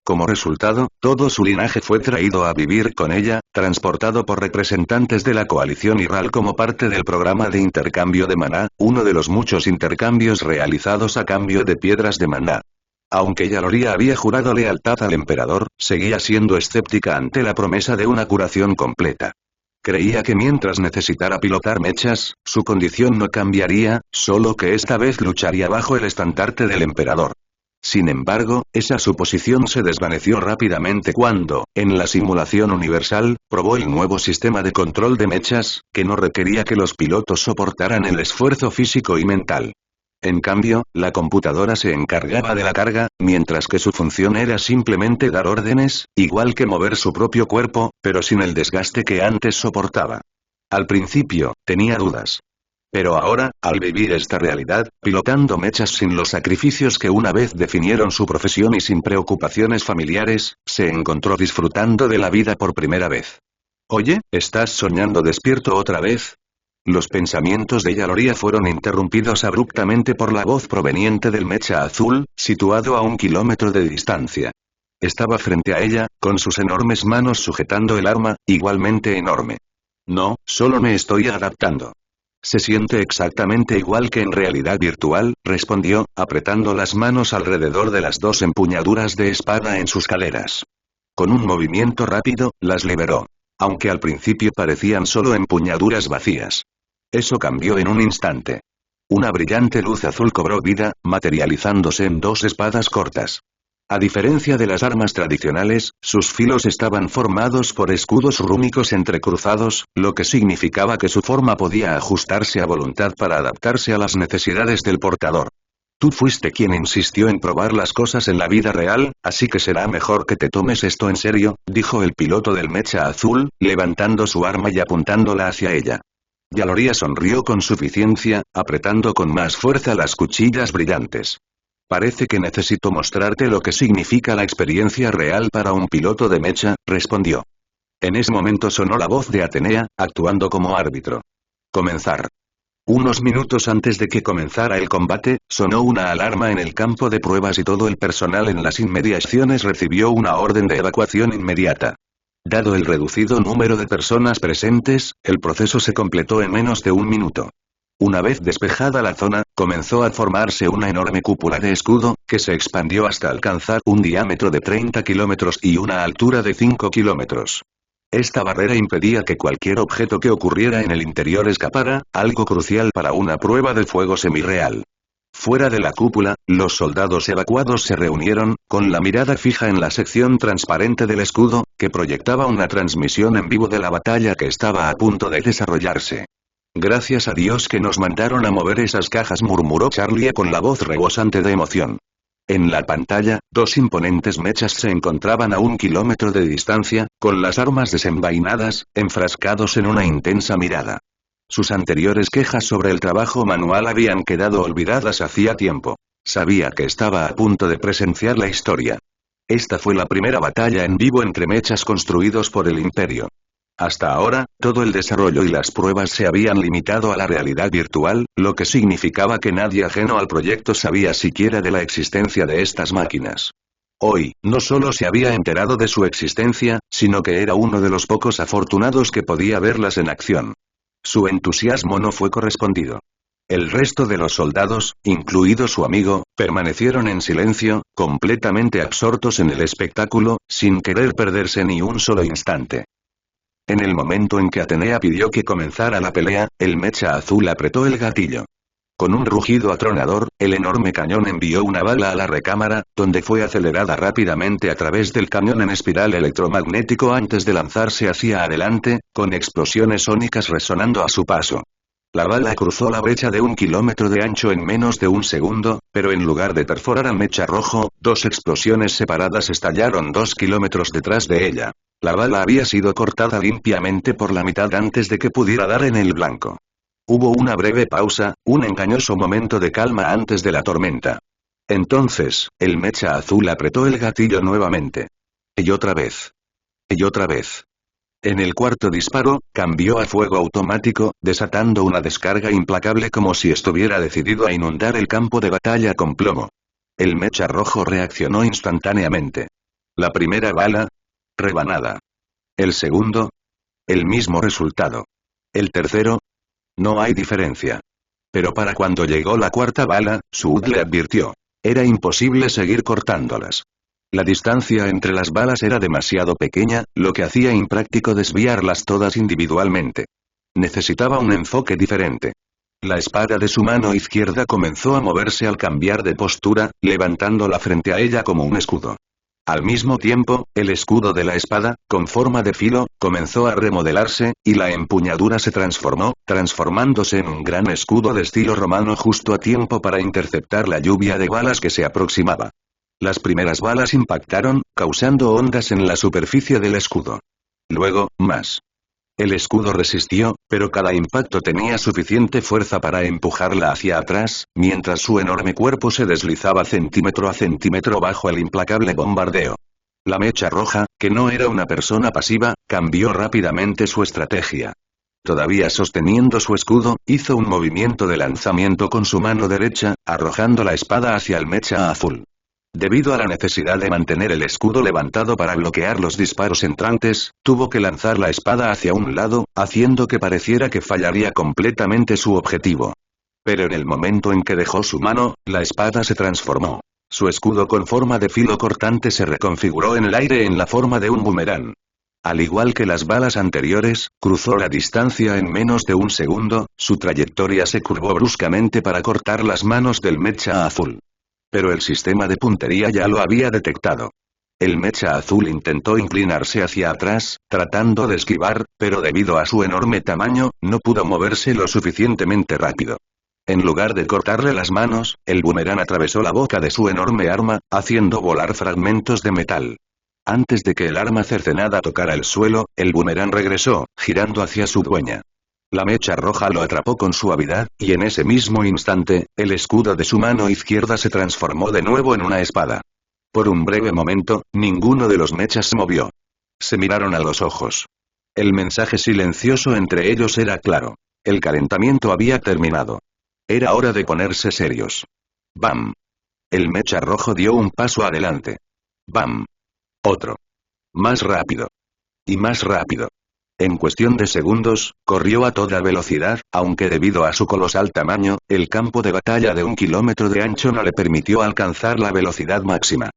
Como resultado, todo su linaje fue traído a vivir con ella, transportado por representantes de la coalición Irral como parte del programa de intercambio de maná, uno de los muchos intercambios realizados a cambio de piedras de maná. Aunque Yaloria había jurado lealtad al emperador, seguía siendo escéptica ante la promesa de una curación completa. Creía que mientras necesitara pilotar mechas, su condición no cambiaría, solo que esta vez lucharía bajo el estandarte del emperador. Sin embargo, esa suposición se desvaneció rápidamente cuando, en la simulación universal, probó el nuevo sistema de control de mechas, que no requería que los pilotos soportaran el esfuerzo físico y mental. En cambio, la computadora se encargaba de la carga, mientras que su función era simplemente dar órdenes, igual que mover su propio cuerpo, pero sin el desgaste que antes soportaba. Al principio, tenía dudas. Pero ahora, al vivir esta realidad, pilotando mechas sin los sacrificios que una vez definieron su profesión y sin preocupaciones familiares, se encontró disfrutando de la vida por primera vez. «Oye, ¿estás soñando despierto otra vez?». Los pensamientos de Yaloria fueron interrumpidos abruptamente por la voz proveniente del mecha azul, situado a 1 kilómetro de distancia. Estaba frente a ella, con sus enormes manos sujetando el arma, igualmente enorme. «No, solo me estoy adaptando». «Se siente exactamente igual que en realidad virtual», respondió, apretando las manos alrededor de las dos empuñaduras de espada en sus caleras. Con un movimiento rápido, las liberó. Aunque al principio parecían solo empuñaduras vacías. Eso cambió en un instante. Una brillante luz azul cobró vida, materializándose en dos espadas cortas. A diferencia de las armas tradicionales, sus filos estaban formados por escudos rúnicos entrecruzados, lo que significaba que su forma podía ajustarse a voluntad para adaptarse a las necesidades del portador. «Tú fuiste quien insistió en probar las cosas en la vida real, así que será mejor que te tomes esto en serio», dijo el piloto del mecha azul, levantando su arma y apuntándola hacia ella. Yaloria sonrió con suficiencia, apretando con más fuerza las cuchillas brillantes. «Parece que necesito mostrarte lo que significa la experiencia real para un piloto de mecha», respondió. En ese momento sonó la voz de Atenea, actuando como árbitro. «Comenzar». Unos minutos antes de que comenzara el combate, sonó una alarma en el campo de pruebas y todo el personal en las inmediaciones recibió una orden de evacuación inmediata. Dado el reducido número de personas presentes, el proceso se completó en menos de 1 minuto. Una vez despejada la zona, comenzó a formarse una enorme cúpula de escudo, que se expandió hasta alcanzar un diámetro de 30 kilómetros y una altura de 5 kilómetros. Esta barrera impedía que cualquier objeto que ocurriera en el interior escapara, algo crucial para una prueba de fuego semirreal. Fuera de la cúpula, los soldados evacuados se reunieron, con la mirada fija en la sección transparente del escudo, que proyectaba una transmisión en vivo de la batalla que estaba a punto de desarrollarse. «Gracias a Dios que nos mandaron a mover esas cajas», murmuró Charlie con la voz rebosante de emoción. En la pantalla, dos imponentes mechas se encontraban a 1 kilómetro de distancia, con las armas desenvainadas, enfrascados en una intensa mirada. Sus anteriores quejas sobre el trabajo manual habían quedado olvidadas hacía tiempo. Sabía que estaba a punto de presenciar la historia. Esta fue la primera batalla en vivo entre mechas construidos por el Imperio. Hasta ahora, todo el desarrollo y las pruebas se habían limitado a la realidad virtual, lo que significaba que nadie ajeno al proyecto sabía siquiera de la existencia de estas máquinas. Hoy, no solo se había enterado de su existencia, sino que era uno de los pocos afortunados que podía verlas en acción. Su entusiasmo no fue correspondido. El resto de los soldados, incluido su amigo, permanecieron en silencio, completamente absortos en el espectáculo, sin querer perderse ni un solo instante. En el momento en que Atenea pidió que comenzara la pelea, el mecha azul apretó el gatillo. Con un rugido atronador, el enorme cañón envió una bala a la recámara, donde fue acelerada rápidamente a través del cañón en espiral electromagnético antes de lanzarse hacia adelante, con explosiones sónicas resonando a su paso. La bala cruzó la brecha de 1 kilómetro de ancho en menos de un segundo, pero en lugar de perforar al mecha rojo, 2 explosiones separadas estallaron 2 kilómetros detrás de ella. La bala había sido cortada limpiamente por la mitad antes de que pudiera dar en el blanco. Hubo una breve pausa, un engañoso momento de calma antes de la tormenta. Entonces, el mecha azul apretó el gatillo nuevamente. Y otra vez. Y otra vez. En el cuarto disparo, cambió a fuego automático, desatando una descarga implacable como si estuviera decidido a inundar el campo de batalla con plomo. El mecha rojo reaccionó instantáneamente. La primera bala, rebanada. El segundo, el mismo resultado. El tercero, no hay diferencia. Pero para cuando llegó la cuarta bala, Sud le advirtió. Era imposible seguir cortándolas. La distancia entre las balas era demasiado pequeña, lo que hacía impráctico desviarlas todas individualmente. Necesitaba un enfoque diferente. La espada de su mano izquierda comenzó a moverse al cambiar de postura, levantándola frente a ella como un escudo. Al mismo tiempo, el escudo de la espada, con forma de filo, comenzó a remodelarse, y la empuñadura se transformó, transformándose en un gran escudo de estilo romano justo a tiempo para interceptar la lluvia de balas que se aproximaba. Las primeras balas impactaron, causando ondas en la superficie del escudo. Luego, más. El escudo resistió, pero cada impacto tenía suficiente fuerza para empujarla hacia atrás, mientras su enorme cuerpo se deslizaba centímetro a centímetro bajo el implacable bombardeo. La mecha roja, que no era una persona pasiva, cambió rápidamente su estrategia. Todavía sosteniendo su escudo, hizo un movimiento de lanzamiento con su mano derecha, arrojando la espada hacia el mecha azul. Debido a la necesidad de mantener el escudo levantado para bloquear los disparos entrantes, tuvo que lanzar la espada hacia un lado, haciendo que pareciera que fallaría completamente su objetivo. Pero en el momento en que dejó su mano, la espada se transformó. Su escudo con forma de filo cortante se reconfiguró en el aire en la forma de un boomerang. Al igual que las balas anteriores, cruzó la distancia en menos de un segundo, su trayectoria se curvó bruscamente para cortar las manos del mecha azul. Pero el sistema de puntería ya lo había detectado. El mecha azul intentó inclinarse hacia atrás, tratando de esquivar, pero debido a su enorme tamaño, no pudo moverse lo suficientemente rápido. En lugar de cortarle las manos, el boomerang atravesó la boca de su enorme arma, haciendo volar fragmentos de metal. Antes de que el arma cercenada tocara el suelo, el boomerang regresó, girando hacia su dueña. La mecha roja lo atrapó con suavidad, y en ese mismo instante, el escudo de su mano izquierda se transformó de nuevo en una espada. Por un breve momento, ninguno de los mechas se movió. Se miraron a los ojos. El mensaje silencioso entre ellos era claro. El calentamiento había terminado. Era hora de ponerse serios. ¡Bam! El mecha rojo dio un paso adelante. ¡Bam! Otro. Más rápido. Y más rápido. En cuestión de segundos, corrió a toda velocidad, aunque debido a su colosal tamaño, el campo de batalla de 1 kilómetro de ancho no le permitió alcanzar la velocidad máxima.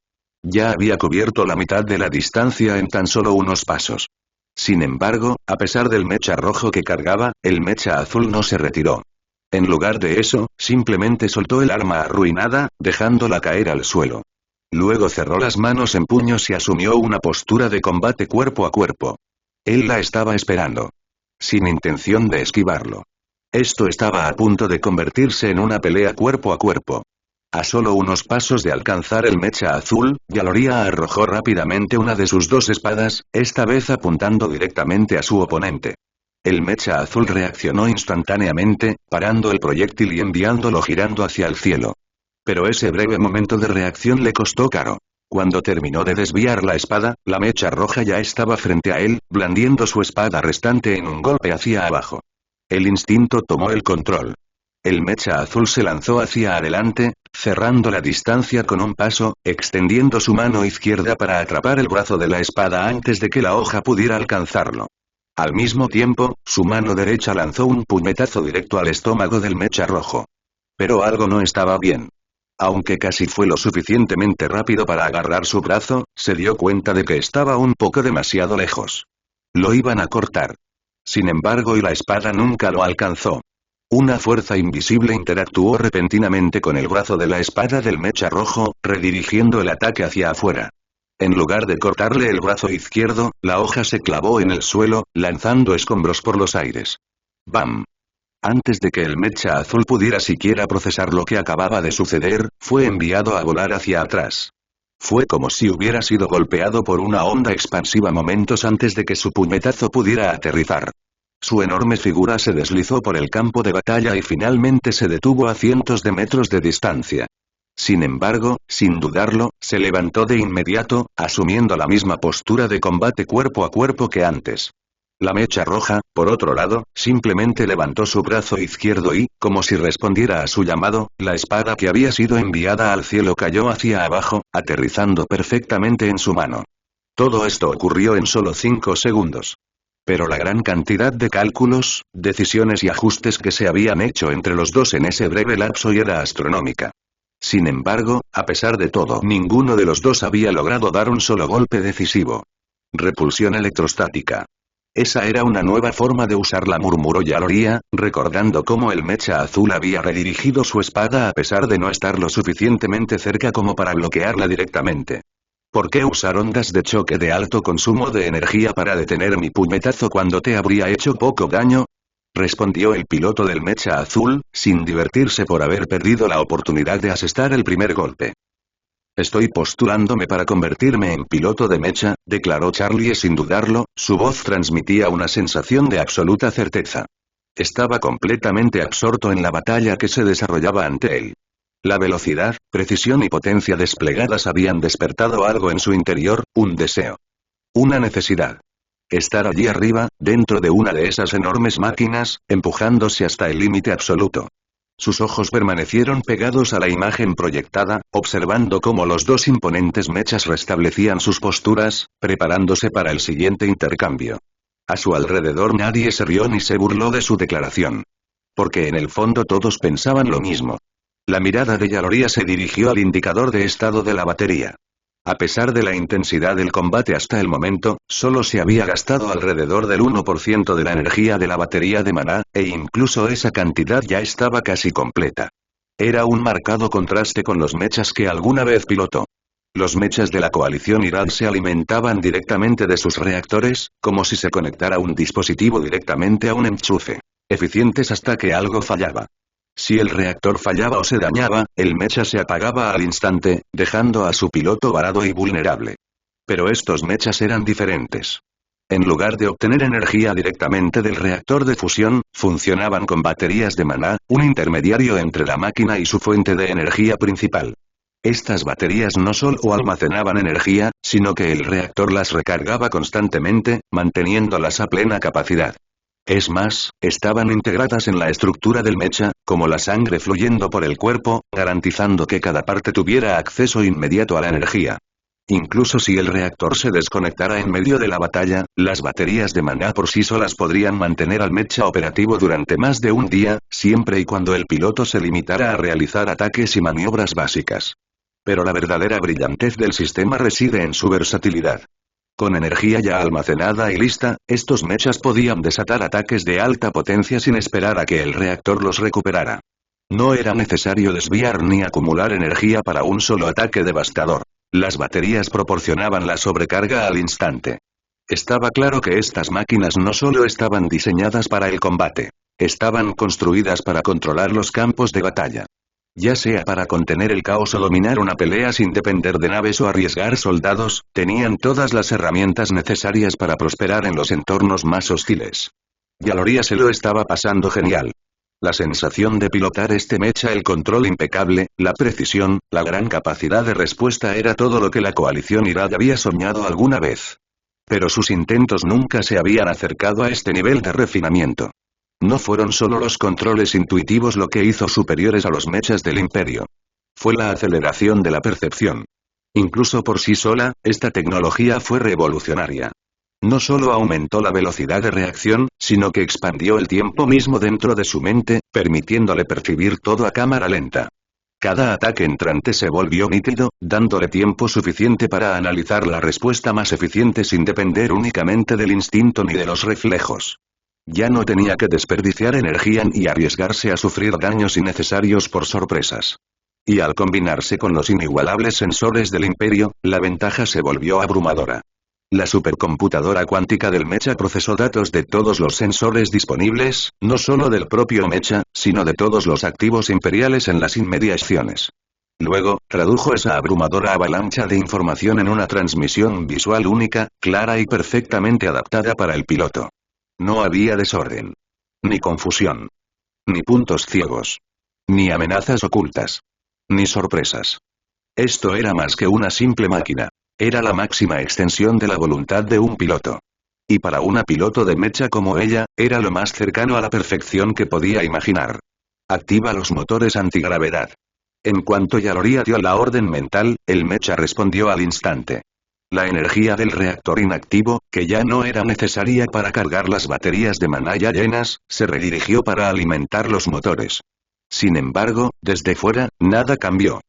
Ya había cubierto la mitad de la distancia en tan solo unos pasos. Sin embargo, a pesar del mecha rojo que cargaba, el mecha azul no se retiró. En lugar de eso, simplemente soltó el arma arruinada, dejándola caer al suelo. Luego cerró las manos en puños y asumió una postura de combate cuerpo a cuerpo. Él la estaba esperando. Sin intención de esquivarlo. Esto estaba a punto de convertirse en una pelea cuerpo a cuerpo. A solo unos pasos de alcanzar el mecha azul, Yaloria arrojó rápidamente una de sus 2 espadas, esta vez apuntando directamente a su oponente. El mecha azul reaccionó instantáneamente, parando el proyectil y enviándolo girando hacia el cielo. Pero ese breve momento de reacción le costó caro. Cuando terminó de desviar la espada, la mecha roja ya estaba frente a él, blandiendo su espada restante en un golpe hacia abajo. El instinto tomó el control. El mecha azul se lanzó hacia adelante, cerrando la distancia con un paso, extendiendo su mano izquierda para atrapar el brazo de la espada antes de que la hoja pudiera alcanzarlo. Al mismo tiempo, su mano derecha lanzó un puñetazo directo al estómago del mecha rojo. Pero algo no estaba bien. Aunque casi fue lo suficientemente rápido para agarrar su brazo, se dio cuenta de que estaba un poco demasiado lejos. Lo iban a cortar. Sin embargo, y la espada nunca lo alcanzó. Una fuerza invisible interactuó repentinamente con el brazo de la espada del mecha rojo, redirigiendo el ataque hacia afuera. En lugar de cortarle el brazo izquierdo, la hoja se clavó en el suelo, lanzando escombros por los aires. ¡Bam! Antes de que el mecha azul pudiera siquiera procesar lo que acababa de suceder, fue enviado a volar hacia atrás. Fue como si hubiera sido golpeado por una onda expansiva momentos antes de que su puñetazo pudiera aterrizar. Su enorme figura se deslizó por el campo de batalla y finalmente se detuvo a cientos de metros de distancia. Sin embargo, sin dudarlo, se levantó de inmediato, asumiendo la misma postura de combate cuerpo a cuerpo que antes. La mecha roja, por otro lado, simplemente levantó su brazo izquierdo y, como si respondiera a su llamado, la espada que había sido enviada al cielo cayó hacia abajo, aterrizando perfectamente en su mano. Todo esto ocurrió en solo 5 segundos. Pero la gran cantidad de cálculos, decisiones y ajustes que se habían hecho entre los dos en ese breve lapso y era astronómica. Sin embargo, a pesar de todo, ninguno de los dos había logrado dar un solo golpe decisivo. Repulsión electrostática. Esa era una nueva forma de usarla, murmuró Yaloria, recordando cómo el mecha azul había redirigido su espada a pesar de no estar lo suficientemente cerca como para bloquearla directamente. ¿Por qué usar ondas de choque de alto consumo de energía para detener mi puñetazo cuando te habría hecho poco daño? Respondió el piloto del mecha azul, sin divertirse por haber perdido la oportunidad de asestar el primer golpe. Estoy postulándome para convertirme en piloto de mecha, declaró Charlie sin dudarlo, su voz transmitía una sensación de absoluta certeza. Estaba completamente absorto en la batalla que se desarrollaba ante él. La velocidad, precisión y potencia desplegadas habían despertado algo en su interior, un deseo. Una necesidad. Estar allí arriba, dentro de una de esas enormes máquinas, empujándose hasta el límite absoluto. Sus ojos permanecieron pegados a la imagen proyectada, observando cómo los dos imponentes mechas restablecían sus posturas, preparándose para el siguiente intercambio. A su alrededor nadie se rió ni se burló de su declaración. Porque en el fondo todos pensaban lo mismo. La mirada de Yaloria se dirigió al indicador de estado de la batería. A pesar de la intensidad del combate hasta el momento, solo se había gastado alrededor del 1% de la energía de la batería de maná, e incluso esa cantidad ya estaba casi completa. Era un marcado contraste con los mechas que alguna vez pilotó. Los mechas de la coalición Irad se alimentaban directamente de sus reactores, como si se conectara un dispositivo directamente a un enchufe. Eficientes hasta que algo fallaba. Si el reactor fallaba o se dañaba, el mecha se apagaba al instante, dejando a su piloto varado y vulnerable. Pero estos mechas eran diferentes. En lugar de obtener energía directamente del reactor de fusión, funcionaban con baterías de maná, un intermediario entre la máquina y su fuente de energía principal. Estas baterías no solo almacenaban energía, sino que el reactor las recargaba constantemente, manteniéndolas a plena capacidad. Es más, estaban integradas en la estructura del mecha, como la sangre fluyendo por el cuerpo, garantizando que cada parte tuviera acceso inmediato a la energía. Incluso si el reactor se desconectara en medio de la batalla, las baterías de maná por sí solas podrían mantener al mecha operativo durante más de un día, siempre y cuando el piloto se limitara a realizar ataques y maniobras básicas. Pero la verdadera brillantez del sistema reside en su versatilidad. Con energía ya almacenada y lista, estos mechas podían desatar ataques de alta potencia sin esperar a que el reactor los recuperara. No era necesario desviar ni acumular energía para un solo ataque devastador. Las baterías proporcionaban la sobrecarga al instante. Estaba claro que estas máquinas no solo estaban diseñadas para el combate. Estaban construidas para controlar los campos de batalla. Ya sea para contener el caos o dominar una pelea sin depender de naves o arriesgar soldados, tenían todas las herramientas necesarias para prosperar en los entornos más hostiles. Yaloria se lo estaba pasando genial. La sensación de pilotar este mecha, el control impecable, la precisión, la gran capacidad de respuesta era todo lo que la coalición Irad había soñado alguna vez. Pero sus intentos nunca se habían acercado a este nivel de refinamiento. No fueron solo los controles intuitivos lo que hizo superiores a los mechas del Imperio. Fue la aceleración de la percepción. Incluso por sí sola, esta tecnología fue revolucionaria. No solo aumentó la velocidad de reacción, sino que expandió el tiempo mismo dentro de su mente, permitiéndole percibir todo a cámara lenta. Cada ataque entrante se volvió nítido, dándole tiempo suficiente para analizar la respuesta más eficiente sin depender únicamente del instinto ni de los reflejos. Ya no tenía que desperdiciar energía ni arriesgarse a sufrir daños innecesarios por sorpresas. Y al combinarse con los inigualables sensores del Imperio, la ventaja se volvió abrumadora. La supercomputadora cuántica del Mecha procesó datos de todos los sensores disponibles, no solo del propio Mecha, sino de todos los activos imperiales en las inmediaciones. Luego, tradujo esa abrumadora avalancha de información en una transmisión visual única, clara y perfectamente adaptada para el piloto. No había desorden. Ni confusión. Ni puntos ciegos. Ni amenazas ocultas. Ni sorpresas. Esto era más que una simple máquina. Era la máxima extensión de la voluntad de un piloto. Y para una piloto de mecha como ella, era lo más cercano a la perfección que podía imaginar. Activa los motores antigravedad. En cuanto Yaloria dio la orden mental, el mecha respondió al instante. La energía del reactor inactivo, que ya no era necesaria para cargar las baterías de maná ya llenas, se redirigió para alimentar los motores. Sin embargo, desde fuera, nada cambió.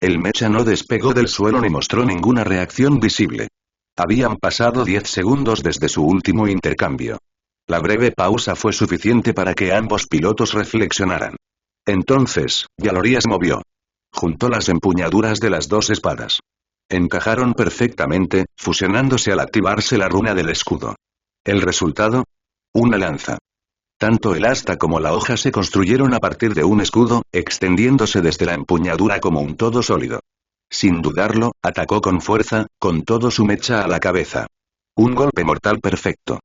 El mecha no despegó del suelo ni mostró ninguna reacción visible. Habían pasado 10 segundos desde su último intercambio. La breve pausa fue suficiente para que ambos pilotos reflexionaran. Entonces, Yaloria se movió. Juntó las empuñaduras de las dos espadas. Encajaron perfectamente, fusionándose al activarse la runa del escudo. ¿El resultado? Una lanza. Tanto el asta como la hoja se construyeron a partir de un escudo, extendiéndose desde la empuñadura como un todo sólido. Sin dudarlo, atacó con fuerza, con todo su mecha a la cabeza. Un golpe mortal perfecto.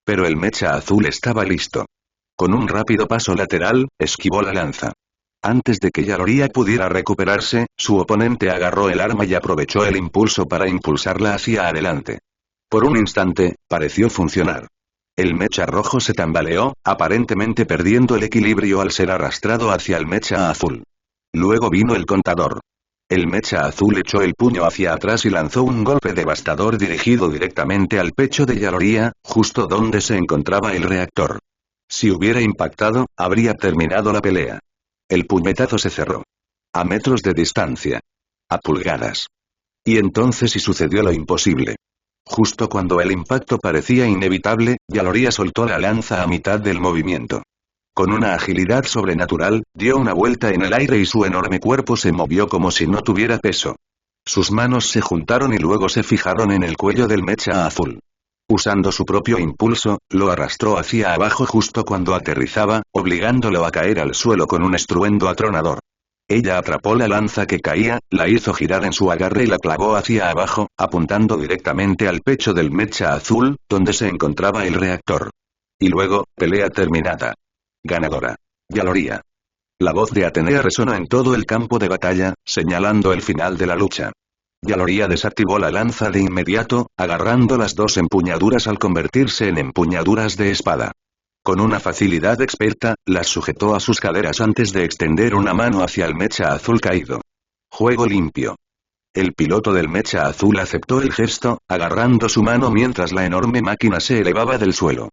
Pero el mecha azul estaba listo. Con un rápido paso lateral, esquivó la lanza. Antes de que Yaloria pudiera recuperarse, su oponente agarró el arma y aprovechó el impulso para impulsarla hacia adelante. Por un instante, pareció funcionar. El mecha rojo se tambaleó, aparentemente perdiendo el equilibrio al ser arrastrado hacia el mecha azul. Luego vino el contador. El mecha azul echó el puño hacia atrás y lanzó un golpe devastador dirigido directamente al pecho de Yaloria, justo donde se encontraba el reactor. Si hubiera impactado, habría terminado la pelea. El puñetazo se cerró. A metros de distancia. A pulgadas. Y entonces sucedió lo imposible. Justo cuando el impacto parecía inevitable, Yaloria soltó la lanza a mitad del movimiento. Con una agilidad sobrenatural, dio una vuelta en el aire y su enorme cuerpo se movió como si no tuviera peso. Sus manos se juntaron y luego se fijaron en el cuello del mecha azul. Usando su propio impulso, lo arrastró hacia abajo justo cuando aterrizaba, obligándolo a caer al suelo con un estruendo atronador. Ella atrapó la lanza que caía, la hizo girar en su agarre y la clavó hacia abajo, apuntando directamente al pecho del mecha azul, donde se encontraba el reactor. Y luego, pelea terminada. Ganadora. Yaloria. La voz de Atenea resonó en todo el campo de batalla, señalando el final de la lucha. Yaloria desactivó la lanza de inmediato, agarrando las dos empuñaduras al convertirse en empuñaduras de espada. Con una facilidad experta, las sujetó a sus caderas antes de extender una mano hacia el mecha azul caído. Juego limpio. El piloto del mecha azul aceptó el gesto, agarrando su mano mientras la enorme máquina se elevaba del suelo.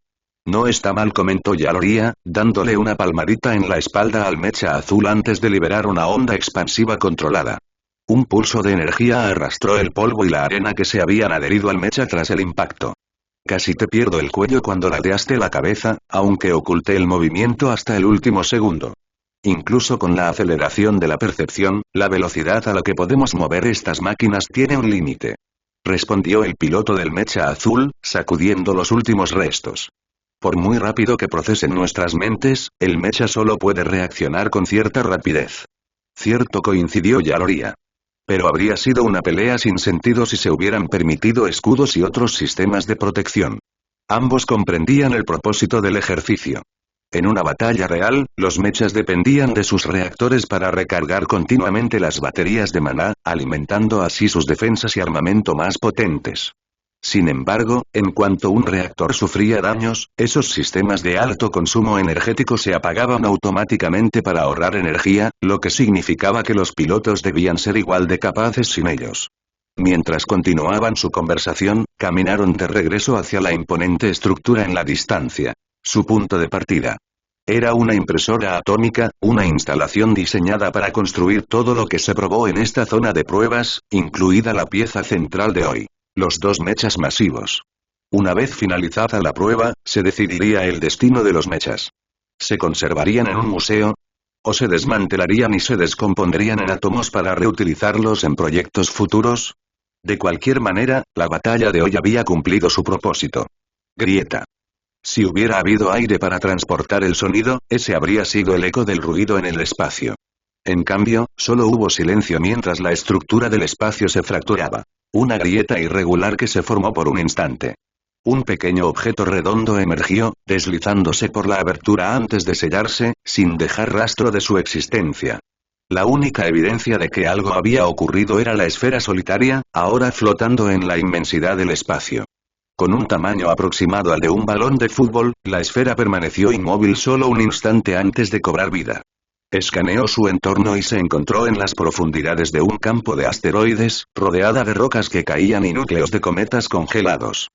No está mal, comentó Yaloria, dándole una palmadita en la espalda al mecha azul antes de liberar una onda expansiva controlada. Un pulso de energía arrastró el polvo y la arena que se habían adherido al mecha tras el impacto. Casi te pierdo el cuello cuando ladeaste la cabeza, aunque oculté el movimiento hasta el último segundo. Incluso con la aceleración de la percepción, la velocidad a la que podemos mover estas máquinas tiene un límite. Respondió el piloto del mecha azul, sacudiendo los últimos restos. Por muy rápido que procesen nuestras mentes, el mecha solo puede reaccionar con cierta rapidez. Cierto, coincidió Yaloria. Pero habría sido una pelea sin sentido si se hubieran permitido escudos y otros sistemas de protección. Ambos comprendían el propósito del ejercicio. En una batalla real, los mechas dependían de sus reactores para recargar continuamente las baterías de maná, alimentando así sus defensas y armamento más potentes. Sin embargo, en cuanto un reactor sufría daños, esos sistemas de alto consumo energético se apagaban automáticamente para ahorrar energía, lo que significaba que los pilotos debían ser igual de capaces sin ellos. Mientras continuaban su conversación, caminaron de regreso hacia la imponente estructura en la distancia. Su punto de partida. Era una impresora atómica, una instalación diseñada para construir todo lo que se probó en esta zona de pruebas, incluida la pieza central de hoy. Los dos mechas masivos. Una vez finalizada la prueba, se decidiría el destino de los mechas. ¿Se conservarían en un museo? ¿O se desmantelarían y se descompondrían en átomos para reutilizarlos en proyectos futuros? De cualquier manera, la batalla de hoy había cumplido su propósito. Grieta. Si hubiera habido aire para transportar el sonido, ese habría sido el eco del ruido en el espacio. En cambio, solo hubo silencio mientras la estructura del espacio se fracturaba. Una grieta irregular que se formó por un instante. Un pequeño objeto redondo emergió, deslizándose por la abertura antes de sellarse, sin dejar rastro de su existencia. La única evidencia de que algo había ocurrido era la esfera solitaria, ahora flotando en la inmensidad del espacio. Con un tamaño aproximado al de un balón de fútbol, la esfera permaneció inmóvil solo un instante antes de cobrar vida. Escaneó su entorno y se encontró en las profundidades de un campo de asteroides, rodeada de rocas que caían y núcleos de cometas congelados.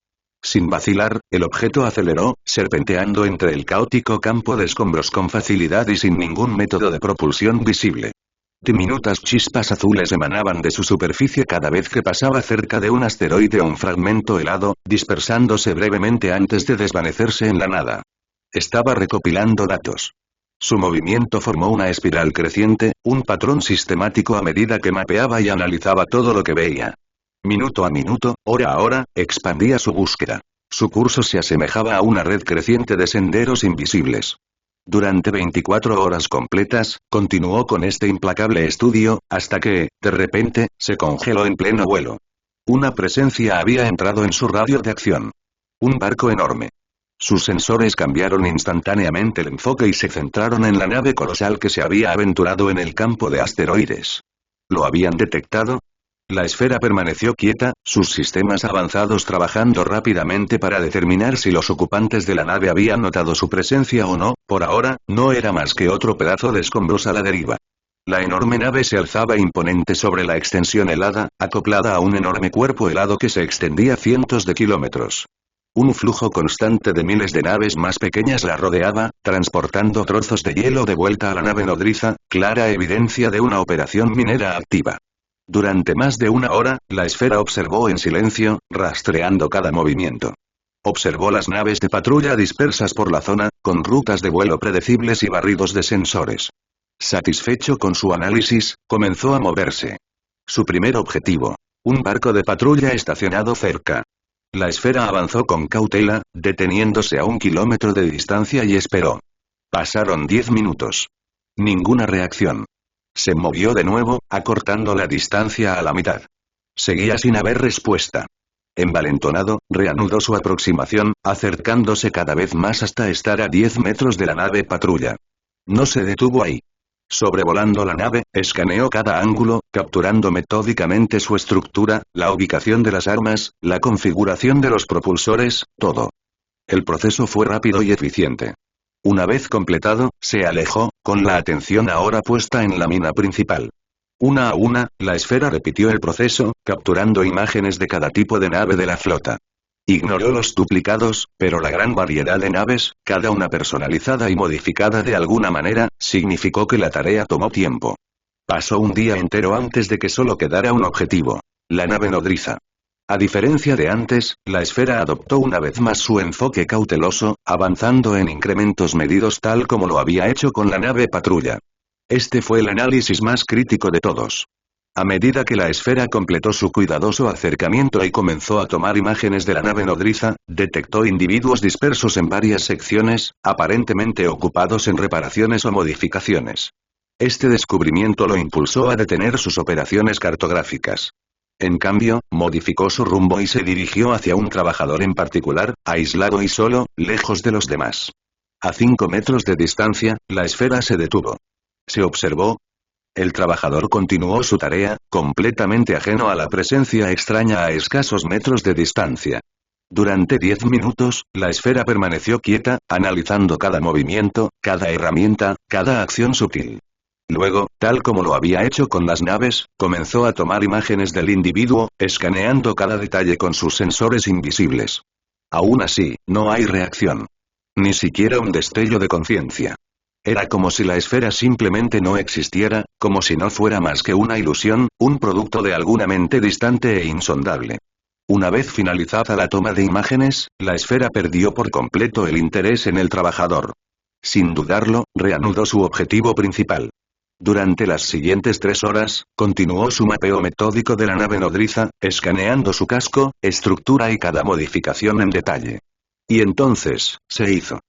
Sin vacilar, el objeto aceleró, serpenteando entre el caótico campo de escombros con facilidad y sin ningún método de propulsión visible. Diminutas chispas azules emanaban de su superficie cada vez que pasaba cerca de un asteroide o un fragmento helado, dispersándose brevemente antes de desvanecerse en la nada. Estaba recopilando datos. Su movimiento formó una espiral creciente, un patrón sistemático a medida que mapeaba y analizaba todo lo que veía. Minuto a minuto, hora a hora, expandía su búsqueda. Su curso se asemejaba a una red creciente de senderos invisibles. Durante 24 horas completas, continuó con este implacable estudio, hasta que, de repente, se congeló en pleno vuelo. Una presencia había entrado en su radio de acción. Un barco enorme. Sus sensores cambiaron instantáneamente el enfoque y se centraron en la nave colosal que se había aventurado en el campo de asteroides. ¿Lo habían detectado? La esfera permaneció quieta, sus sistemas avanzados trabajando rápidamente para determinar si los ocupantes de la nave habían notado su presencia o no. Por ahora, no era más que otro pedazo de escombros a la deriva. La enorme nave se alzaba imponente sobre la extensión helada, acoplada a un enorme cuerpo helado que se extendía cientos de kilómetros. Un flujo constante de miles de naves más pequeñas la rodeaba, transportando trozos de hielo de vuelta a la nave nodriza, clara evidencia de una operación minera activa. Durante más de una hora, la esfera observó en silencio, rastreando cada movimiento. Observó las naves de patrulla dispersas por la zona, con rutas de vuelo predecibles y barridos de sensores. Satisfecho con su análisis, comenzó a moverse. Su primer objetivo. Un barco de patrulla estacionado cerca. La esfera avanzó con cautela, deteniéndose a 1 kilómetro de distancia y esperó. Pasaron 10 minutos. Ninguna reacción. Se movió de nuevo, acortando la distancia a la mitad. Seguía sin haber respuesta. Envalentonado, reanudó su aproximación, acercándose cada vez más hasta estar a 10 metros de la nave patrulla. No se detuvo ahí. Sobrevolando la nave, escaneó cada ángulo, capturando metódicamente su estructura, la ubicación de las armas, la configuración de los propulsores, todo. El proceso fue rápido y eficiente. Una vez completado, se alejó, con la atención ahora puesta en la mina principal. Una a una, la esfera repitió el proceso, capturando imágenes de cada tipo de nave de la flota. Ignoró los duplicados, pero la gran variedad de naves, cada una personalizada y modificada de alguna manera, significó que la tarea tomó tiempo. Pasó un día entero antes de que solo quedara un objetivo. La nave nodriza. A diferencia de antes, la esfera adoptó una vez más su enfoque cauteloso, avanzando en incrementos medidos tal como lo había hecho con la nave patrulla. Este fue el análisis más crítico de todos. A medida que la esfera completó su cuidadoso acercamiento y comenzó a tomar imágenes de la nave nodriza, detectó individuos dispersos en varias secciones, aparentemente ocupados en reparaciones o modificaciones. Este descubrimiento lo impulsó a detener sus operaciones cartográficas. En cambio, modificó su rumbo y se dirigió hacia un trabajador en particular, aislado y solo, lejos de los demás. A 5 metros de distancia, la esfera se detuvo. Se observó. El trabajador continuó su tarea, completamente ajeno a la presencia extraña a escasos metros de distancia. Durante 10 minutos, la esfera permaneció quieta, analizando cada movimiento, cada herramienta, cada acción sutil. Luego, tal como lo había hecho con las naves, comenzó a tomar imágenes del individuo, escaneando cada detalle con sus sensores invisibles. Aún así, no hay reacción. Ni siquiera un destello de conciencia. Era como si la esfera simplemente no existiera, como si no fuera más que una ilusión, un producto de alguna mente distante e insondable. Una vez finalizada la toma de imágenes, la esfera perdió por completo el interés en el trabajador. Sin dudarlo, reanudó su objetivo principal. Durante las siguientes 3 horas, continuó su mapeo metódico de la nave nodriza, escaneando su casco, estructura y cada modificación en detalle. Y entonces, se hizo.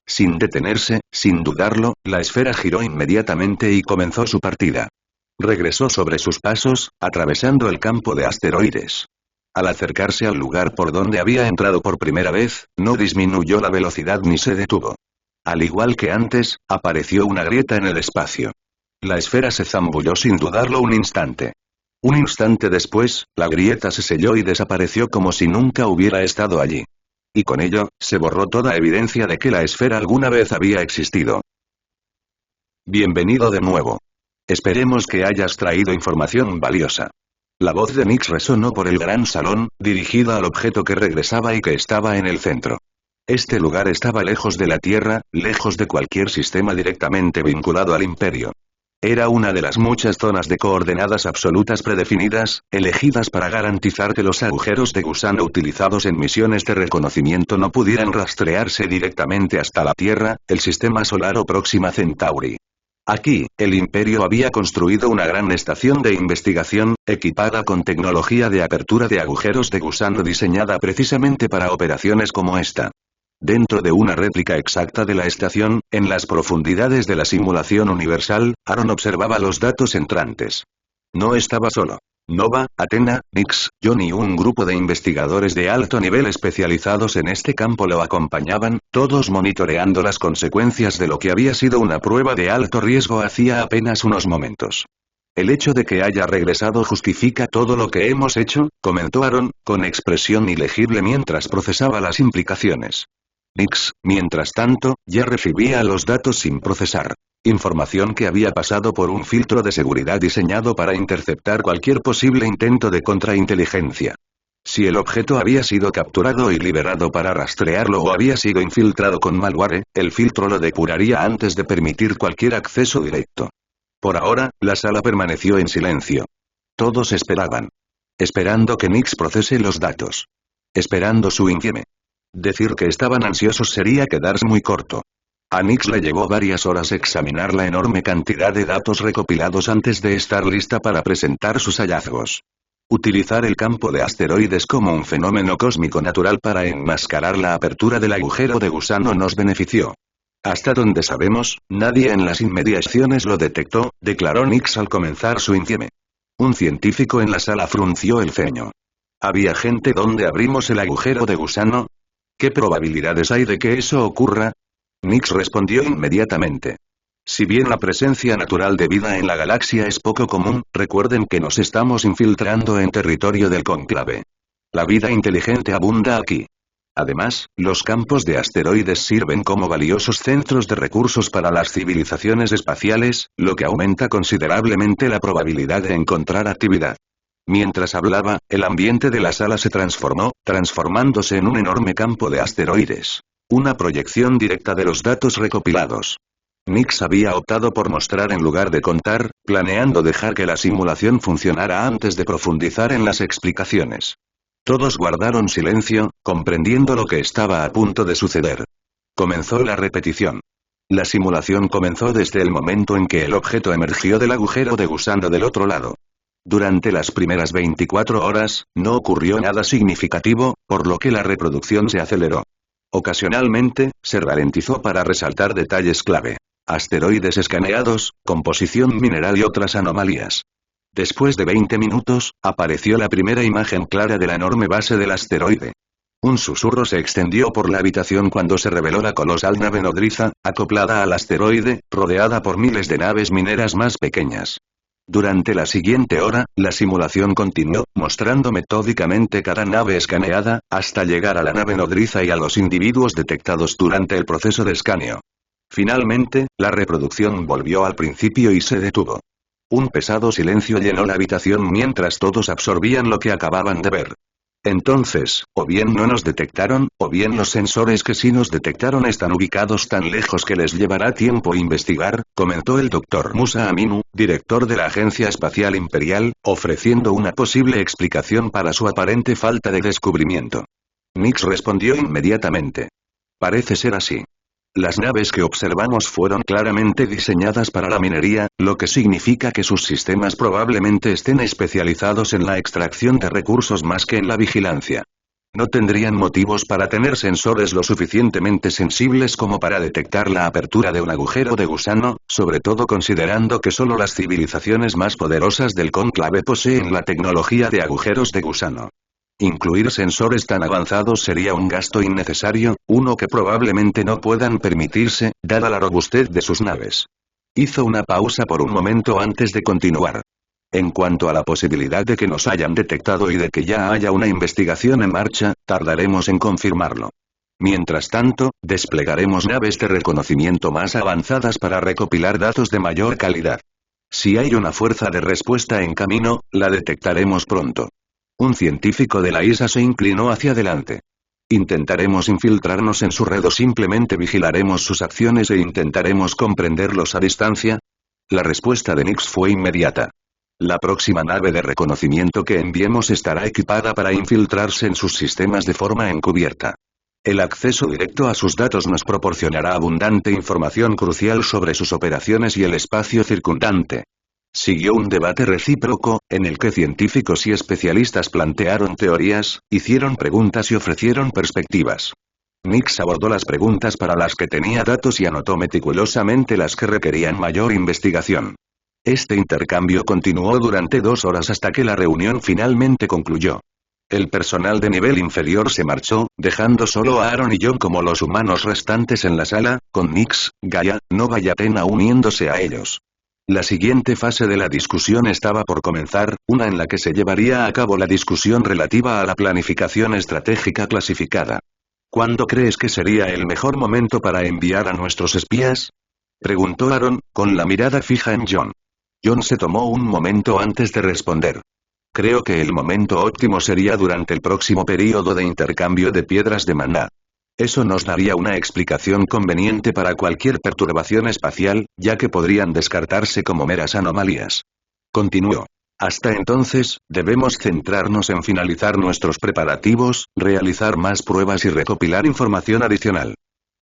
Sin detenerse, sin dudarlo, la esfera giró inmediatamente y comenzó su partida. Regresó sobre sus pasos, atravesando el campo de asteroides. Al acercarse al lugar por donde había entrado por primera vez, no disminuyó la velocidad ni se detuvo. Al igual que antes, apareció una grieta en el espacio. La esfera se zambulló sin dudarlo un instante. Un instante después, la grieta se selló y desapareció como si nunca hubiera estado allí. Y con ello, se borró toda evidencia de que la esfera alguna vez había existido. Bienvenido de nuevo. Esperemos que hayas traído información valiosa. La voz de Nix resonó por el gran salón, dirigida al objeto que regresaba y que estaba en el centro. Este lugar estaba lejos de la Tierra, lejos de cualquier sistema directamente vinculado al Imperio. Era una de las muchas zonas de coordenadas absolutas predefinidas, elegidas para garantizar que los agujeros de gusano utilizados en misiones de reconocimiento no pudieran rastrearse directamente hasta la Tierra, el sistema solar o Próxima Centauri. Aquí, el Imperio había construido una gran estación de investigación, equipada con tecnología de apertura de agujeros de gusano diseñada precisamente para operaciones como esta. Dentro de una réplica exacta de la estación, en las profundidades de la simulación universal, Aaron observaba los datos entrantes. No estaba solo. Nova, Athena, Nix, John y un grupo de investigadores de alto nivel especializados en este campo lo acompañaban, todos monitoreando las consecuencias de lo que había sido una prueba de alto riesgo hacía apenas unos momentos. El hecho de que haya regresado justifica todo lo que hemos hecho, comentó Aaron, con expresión ilegible mientras procesaba las implicaciones. Nix, mientras tanto, ya recibía los datos sin procesar. Información que había pasado por un filtro de seguridad diseñado para interceptar cualquier posible intento de contrainteligencia. Si el objeto había sido capturado y liberado para rastrearlo o había sido infiltrado con malware, el filtro lo depuraría antes de permitir cualquier acceso directo. Por ahora, la sala permaneció en silencio. Todos esperaban. Esperando que Nix procese los datos. Esperando su infieme. Decir que estaban ansiosos sería quedarse muy corto. A Nix le llevó varias horas examinar la enorme cantidad de datos recopilados antes de estar lista para presentar sus hallazgos. Utilizar el campo de asteroides como un fenómeno cósmico natural para enmascarar la apertura del agujero de gusano nos benefició. Hasta donde sabemos, nadie en las inmediaciones lo detectó, declaró Nix al comenzar su infieme. Un científico en la sala frunció el ceño. ¿Había gente donde abrimos el agujero de gusano? ¿Qué probabilidades hay de que eso ocurra? Nix respondió inmediatamente. Si bien la presencia natural de vida en la galaxia es poco común, recuerden que nos estamos infiltrando en territorio del cónclave. La vida inteligente abunda aquí. Además, los campos de asteroides sirven como valiosos centros de recursos para las civilizaciones espaciales, lo que aumenta considerablemente la probabilidad de encontrar actividad. Mientras hablaba, el ambiente de la sala se transformó, transformándose en un enorme campo de asteroides. Una proyección directa de los datos recopilados. Nix había optado por mostrar en lugar de contar, planeando dejar que la simulación funcionara antes de profundizar en las explicaciones. Todos guardaron silencio, comprendiendo lo que estaba a punto de suceder. Comenzó la repetición. La simulación comenzó desde el momento en que el objeto emergió del agujero de gusano del otro lado. Durante las primeras 24 horas, no ocurrió nada significativo, por lo que la reproducción se aceleró. Ocasionalmente, se ralentizó para resaltar detalles clave. Asteroides escaneados, composición mineral y otras anomalías. Después de 20 minutos, apareció la primera imagen clara de la enorme base del asteroide. Un susurro se extendió por la habitación cuando se reveló la colosal nave nodriza, acoplada al asteroide, rodeada por miles de naves mineras más pequeñas. Durante la siguiente hora, la simulación continuó, mostrando metódicamente cada nave escaneada, hasta llegar a la nave nodriza y a los individuos detectados durante el proceso de escaneo. Finalmente, la reproducción volvió al principio y se detuvo. Un pesado silencio llenó la habitación mientras todos absorbían lo que acababan de ver. Entonces, o bien no nos detectaron, o bien los sensores que sí nos detectaron están ubicados tan lejos que les llevará tiempo investigar, comentó el Dr. Musa Aminu, director de la Agencia Espacial Imperial, ofreciendo una posible explicación para su aparente falta de descubrimiento. Nix respondió inmediatamente. Parece ser así. Las naves que observamos fueron claramente diseñadas para la minería, lo que significa que sus sistemas probablemente estén especializados en la extracción de recursos más que en la vigilancia. No tendrían motivos para tener sensores lo suficientemente sensibles como para detectar la apertura de un agujero de gusano, sobre todo considerando que solo las civilizaciones más poderosas del cónclave poseen la tecnología de agujeros de gusano. Incluir sensores tan avanzados sería un gasto innecesario, uno que probablemente no puedan permitirse, dada la robustez de sus naves. Hizo una pausa por un momento antes de continuar. En cuanto a la posibilidad de que nos hayan detectado y de que ya haya una investigación en marcha, tardaremos en confirmarlo. Mientras tanto, desplegaremos naves de reconocimiento más avanzadas para recopilar datos de mayor calidad. Si hay una fuerza de respuesta en camino, la detectaremos pronto. Un científico de la ISA se inclinó hacia adelante. Intentaremos infiltrarnos en su red o simplemente vigilaremos sus acciones e intentaremos comprenderlos a distancia. La respuesta de Nix fue inmediata. La próxima nave de reconocimiento que enviemos estará equipada para infiltrarse en sus sistemas de forma encubierta. El acceso directo a sus datos nos proporcionará abundante información crucial sobre sus operaciones y el espacio circundante. Siguió un debate recíproco, en el que científicos y especialistas plantearon teorías, hicieron preguntas y ofrecieron perspectivas. Nix abordó las preguntas para las que tenía datos y anotó meticulosamente las que requerían mayor investigación. Este intercambio continuó durante 2 horas hasta que la reunión finalmente concluyó. El personal de nivel inferior se marchó, dejando solo a Aaron y John como los humanos restantes en la sala, con Nix, Gaia, Nova y Athena uniéndose a ellos. La siguiente fase de la discusión estaba por comenzar, una en la que se llevaría a cabo la discusión relativa a la planificación estratégica clasificada. ¿Cuándo crees que sería el mejor momento para enviar a nuestros espías? Preguntó Aaron, con la mirada fija en John. John se tomó un momento antes de responder. Creo que el momento óptimo sería durante el próximo período de intercambio de piedras de maná. Eso nos daría una explicación conveniente para cualquier perturbación espacial, ya que podrían descartarse como meras anomalías. Continuó. Hasta entonces, debemos centrarnos en finalizar nuestros preparativos, realizar más pruebas y recopilar información adicional.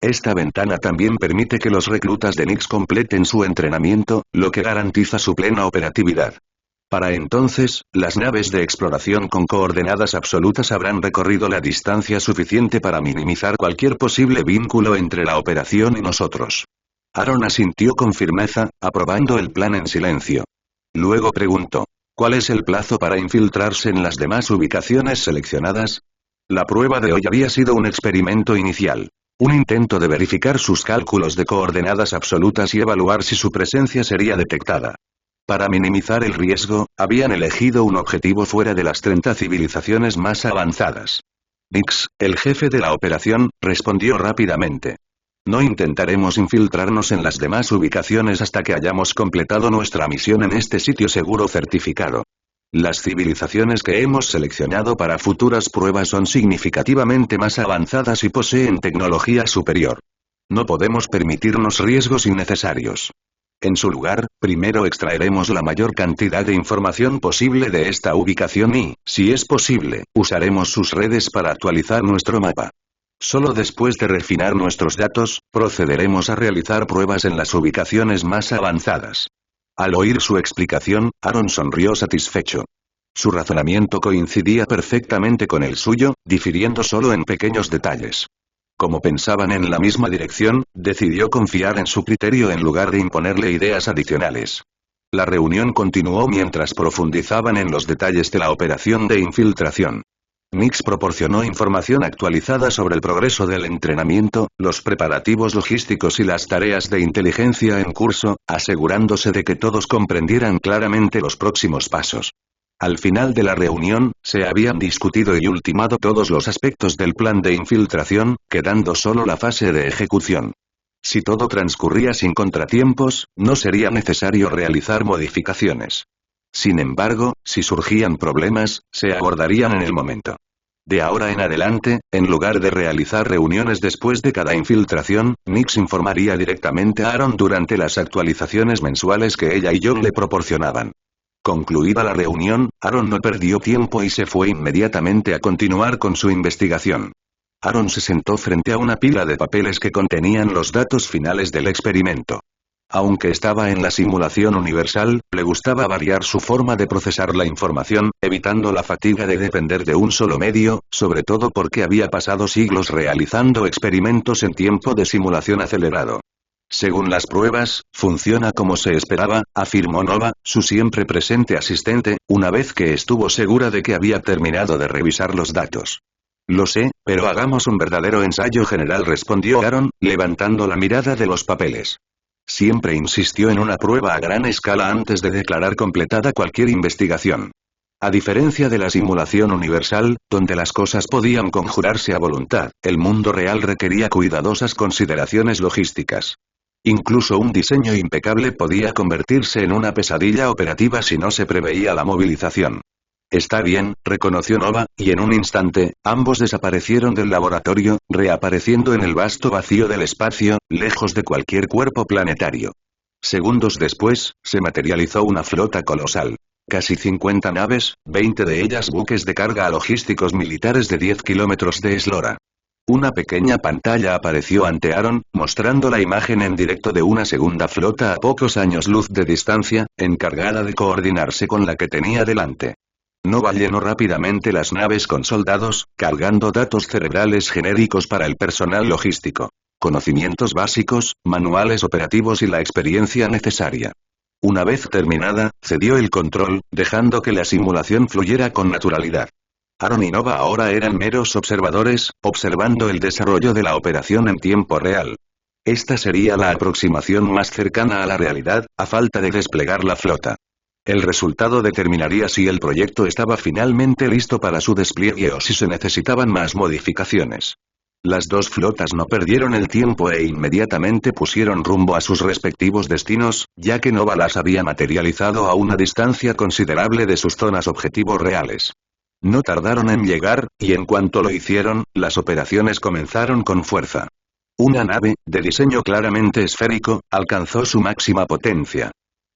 Esta ventana también permite que los reclutas de Nix completen su entrenamiento, lo que garantiza su plena operatividad. Para entonces, las naves de exploración con coordenadas absolutas habrán recorrido la distancia suficiente para minimizar cualquier posible vínculo entre la operación y nosotros. Aaron asintió con firmeza, aprobando el plan en silencio. Luego preguntó, ¿cuál es el plazo para infiltrarse en las demás ubicaciones seleccionadas? La prueba de hoy había sido un experimento inicial. Un intento de verificar sus cálculos de coordenadas absolutas y evaluar si su presencia sería detectada. Para minimizar el riesgo, habían elegido un objetivo fuera de las 30 civilizaciones más avanzadas. Nix, el jefe de la operación, respondió rápidamente. No intentaremos infiltrarnos en las demás ubicaciones hasta que hayamos completado nuestra misión en este sitio seguro certificado. Las civilizaciones que hemos seleccionado para futuras pruebas son significativamente más avanzadas y poseen tecnología superior. No podemos permitirnos riesgos innecesarios. En su lugar, primero extraeremos la mayor cantidad de información posible de esta ubicación y, si es posible, usaremos sus redes para actualizar nuestro mapa. Solo después de refinar nuestros datos, procederemos a realizar pruebas en las ubicaciones más avanzadas. Al oír su explicación, Aaron sonrió satisfecho. Su razonamiento coincidía perfectamente con el suyo, difiriendo solo en pequeños detalles. Como pensaban en la misma dirección, decidió confiar en su criterio en lugar de imponerle ideas adicionales. La reunión continuó mientras profundizaban en los detalles de la operación de infiltración. Nix proporcionó información actualizada sobre el progreso del entrenamiento, los preparativos logísticos y las tareas de inteligencia en curso, asegurándose de que todos comprendieran claramente los próximos pasos. Al final de la reunión, se habían discutido y ultimado todos los aspectos del plan de infiltración, quedando solo la fase de ejecución. Si todo transcurría sin contratiempos, no sería necesario realizar modificaciones. Sin embargo, si surgían problemas, se abordarían en el momento. De ahora en adelante, en lugar de realizar reuniones después de cada infiltración, Nix informaría directamente a Aaron durante las actualizaciones mensuales que ella y John le proporcionaban. Concluida la reunión, Aaron no perdió tiempo y se fue inmediatamente a continuar con su investigación. Aaron se sentó frente a una pila de papeles que contenían los datos finales del experimento. Aunque estaba en la simulación universal, le gustaba variar su forma de procesar la información, evitando la fatiga de depender de un solo medio, sobre todo porque había pasado siglos realizando experimentos en tiempo de simulación acelerado. Según las pruebas, funciona como se esperaba, afirmó Nova, su siempre presente asistente, una vez que estuvo segura de que había terminado de revisar los datos. Lo sé, pero hagamos un verdadero ensayo general, respondió Aaron, levantando la mirada de los papeles. Siempre insistió en una prueba a gran escala antes de declarar completada cualquier investigación. A diferencia de la simulación universal, donde las cosas podían conjurarse a voluntad, el mundo real requería cuidadosas consideraciones logísticas. Incluso un diseño impecable podía convertirse en una pesadilla operativa si no se preveía la movilización. Está bien, reconoció Nova, y en un instante, ambos desaparecieron del laboratorio, reapareciendo en el vasto vacío del espacio, lejos de cualquier cuerpo planetario. Segundos después, se materializó una flota colosal. Casi 50 naves, 20 de ellas buques de carga logísticos militares de 10 kilómetros de eslora. Una pequeña pantalla apareció ante Aaron, mostrando la imagen en directo de una segunda flota a pocos años luz de distancia, encargada de coordinarse con la que tenía delante. Nova llenó rápidamente las naves con soldados, cargando datos cerebrales genéricos para el personal logístico. Conocimientos básicos, manuales operativos y la experiencia necesaria. Una vez terminada, cedió el control, dejando que la simulación fluyera con naturalidad. Aaron y Nova ahora eran meros observadores, observando el desarrollo de la operación en tiempo real. Esta sería la aproximación más cercana a la realidad, a falta de desplegar la flota. El resultado determinaría si el proyecto estaba finalmente listo para su despliegue o si se necesitaban más modificaciones. Las dos flotas no perdieron el tiempo e inmediatamente pusieron rumbo a sus respectivos destinos, ya que Nova las había materializado a una distancia considerable de sus zonas objetivos reales. No tardaron en llegar, y en cuanto lo hicieron, las operaciones comenzaron con fuerza. Una nave, de diseño claramente esférico, alcanzó su máxima potencia.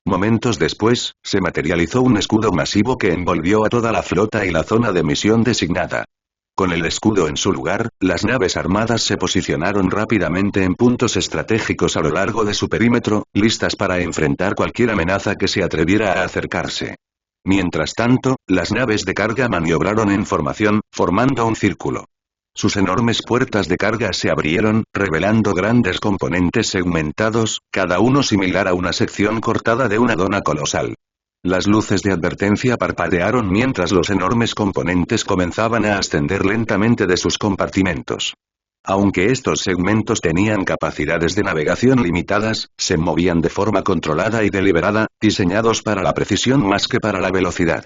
Momentos después, se materializó un escudo masivo que envolvió a toda la flota y la zona de misión designada. Con el escudo en su lugar, las naves armadas se posicionaron rápidamente en puntos estratégicos a lo largo de su perímetro, listas para enfrentar cualquier amenaza que se atreviera a acercarse. Mientras tanto, las naves de carga maniobraron en formación, formando un círculo. Sus enormes puertas de carga se abrieron, revelando grandes componentes segmentados, cada uno similar a una sección cortada de una dona colosal. Las luces de advertencia parpadearon mientras los enormes componentes comenzaban a ascender lentamente de sus compartimentos. Aunque estos segmentos tenían capacidades de navegación limitadas, se movían de forma controlada y deliberada, diseñados para la precisión más que para la velocidad.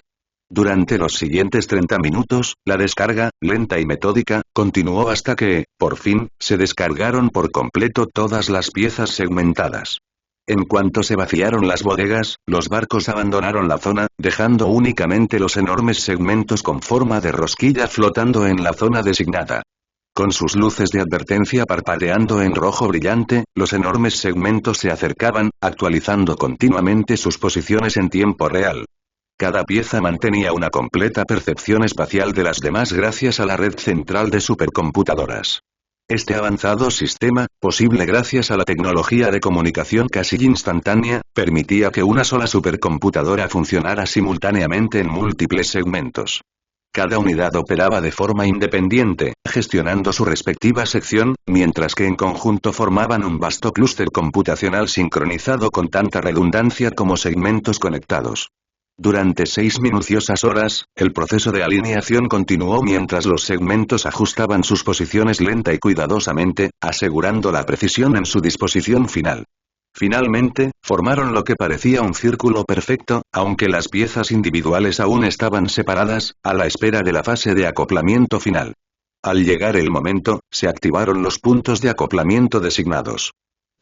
Durante los siguientes 30 minutos, la descarga, lenta y metódica, continuó hasta que, por fin, se descargaron por completo todas las piezas segmentadas. En cuanto se vaciaron las bodegas, los barcos abandonaron la zona, dejando únicamente los enormes segmentos con forma de rosquilla flotando en la zona designada. Con sus luces de advertencia parpadeando en rojo brillante, los enormes segmentos se acercaban, actualizando continuamente sus posiciones en tiempo real. Cada pieza mantenía una completa percepción espacial de las demás gracias a la red central de supercomputadoras. Este avanzado sistema, posible gracias a la tecnología de comunicación casi instantánea, permitía que una sola supercomputadora funcionara simultáneamente en múltiples segmentos. Cada unidad operaba de forma independiente, gestionando su respectiva sección, mientras que en conjunto formaban un vasto clúster computacional sincronizado con tanta redundancia como segmentos conectados. Durante 6 minuciosas horas, el proceso de alineación continuó mientras los segmentos ajustaban sus posiciones lenta y cuidadosamente, asegurando la precisión en su disposición final. Finalmente, formaron lo que parecía un círculo perfecto, aunque las piezas individuales aún estaban separadas, a la espera de la fase de acoplamiento final. Al llegar el momento, se activaron los puntos de acoplamiento designados.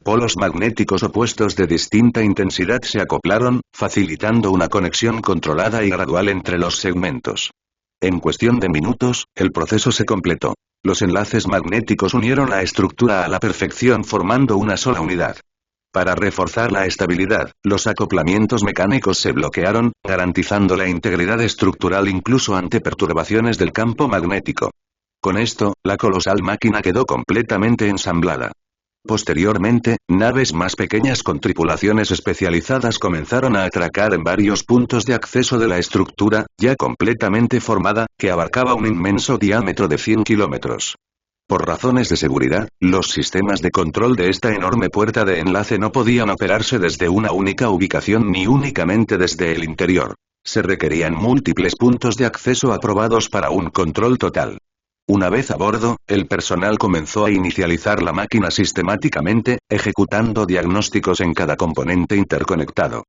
Polos magnéticos opuestos de distinta intensidad se acoplaron, facilitando una conexión controlada y gradual entre los segmentos. En cuestión de minutos, el proceso se completó. Los enlaces magnéticos unieron la estructura a la perfección formando una sola unidad. Para reforzar la estabilidad, los acoplamientos mecánicos se bloquearon, garantizando la integridad estructural incluso ante perturbaciones del campo magnético. Con esto, la colosal máquina quedó completamente ensamblada. Posteriormente, naves más pequeñas con tripulaciones especializadas comenzaron a atracar en varios puntos de acceso de la estructura, ya completamente formada, que abarcaba un inmenso diámetro de 100 kilómetros. Por razones de seguridad, los sistemas de control de esta enorme puerta de enlace no podían operarse desde una única ubicación ni únicamente desde el interior. Se requerían múltiples puntos de acceso aprobados para un control total. Una vez a bordo, el personal comenzó a inicializar la máquina sistemáticamente, ejecutando diagnósticos en cada componente interconectado.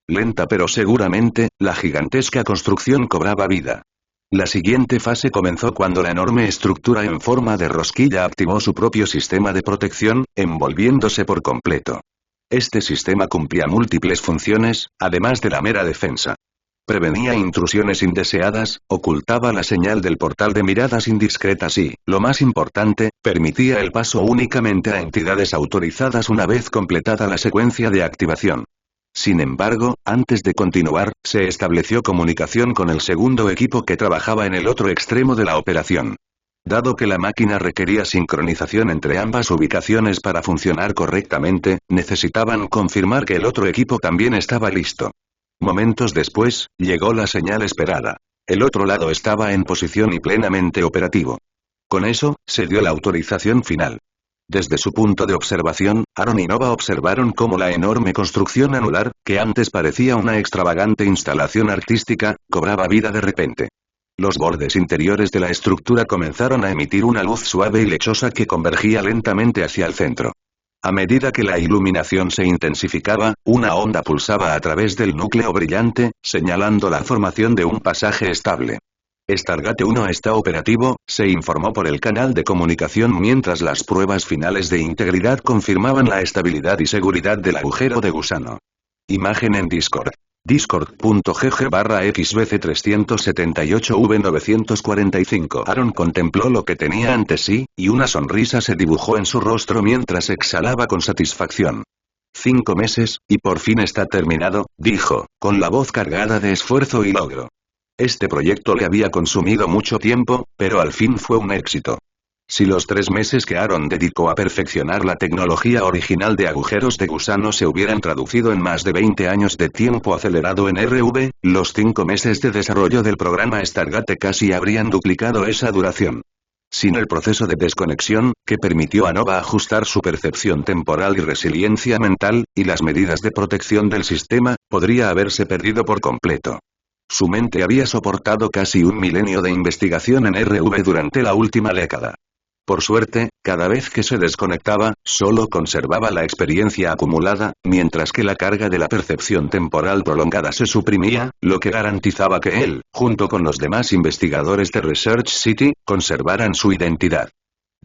Lenta pero seguramente, la gigantesca construcción cobraba vida. La siguiente fase comenzó cuando la enorme estructura en forma de rosquilla activó su propio sistema de protección, envolviéndose por completo. Este sistema cumplía múltiples funciones, además de la mera defensa. Prevenía intrusiones indeseadas, ocultaba la señal del portal de miradas indiscretas y, lo más importante, permitía el paso únicamente a entidades autorizadas una vez completada la secuencia de activación. Sin embargo, antes de continuar, se estableció comunicación con el segundo equipo que trabajaba en el otro extremo de la operación. Dado que la máquina requería sincronización entre ambas ubicaciones para funcionar correctamente, necesitaban confirmar que el otro equipo también estaba listo. Momentos después, llegó la señal esperada. El otro lado estaba en posición y plenamente operativo. Con eso, se dio la autorización final. Desde su punto de observación, Aaron y Nova observaron cómo la enorme construcción anular, que antes parecía una extravagante instalación artística, cobraba vida de repente. Los bordes interiores de la estructura comenzaron a emitir una luz suave y lechosa que convergía lentamente hacia el centro. A medida que la iluminación se intensificaba, una onda pulsaba a través del núcleo brillante, señalando la formación de un pasaje estable. Stargate 1 está operativo, se informó por el canal de comunicación mientras las pruebas finales de integridad confirmaban la estabilidad y seguridad del agujero de gusano. Imagen en Discord. Discord.gg/xbc378v945. Aaron contempló lo que tenía ante sí, y una sonrisa se dibujó en su rostro mientras exhalaba con satisfacción. 5 meses, y por fin está terminado, dijo, con la voz cargada de esfuerzo y logro. Este proyecto le había consumido mucho tiempo, pero al fin fue un éxito. Si los 3 meses que Aaron dedicó a perfeccionar la tecnología original de agujeros de gusano se hubieran traducido en más de 20 años de tiempo acelerado en RV, los 5 meses de desarrollo del programa Stargate casi habrían duplicado esa duración. Sin el proceso de desconexión, que permitió a Nova ajustar su percepción temporal y resiliencia mental, y las medidas de protección del sistema, podría haberse perdido por completo. Su mente había soportado casi un milenio de investigación en RV durante la última década. Por suerte, cada vez que se desconectaba, solo conservaba la experiencia acumulada, mientras que la carga de la percepción temporal prolongada se suprimía, lo que garantizaba que él, junto con los demás investigadores de Research City, conservaran su identidad.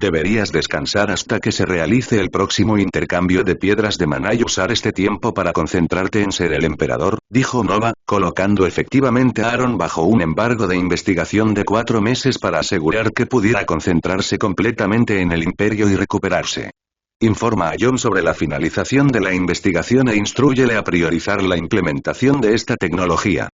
Deberías descansar hasta que se realice el próximo intercambio de piedras de maná y usar este tiempo para concentrarte en ser el emperador, dijo Nova, colocando efectivamente a Aaron bajo un embargo de investigación de 4 meses para asegurar que pudiera concentrarse completamente en el imperio y recuperarse. Informa a John sobre la finalización de la investigación e instrúyele a priorizar la implementación de esta tecnología.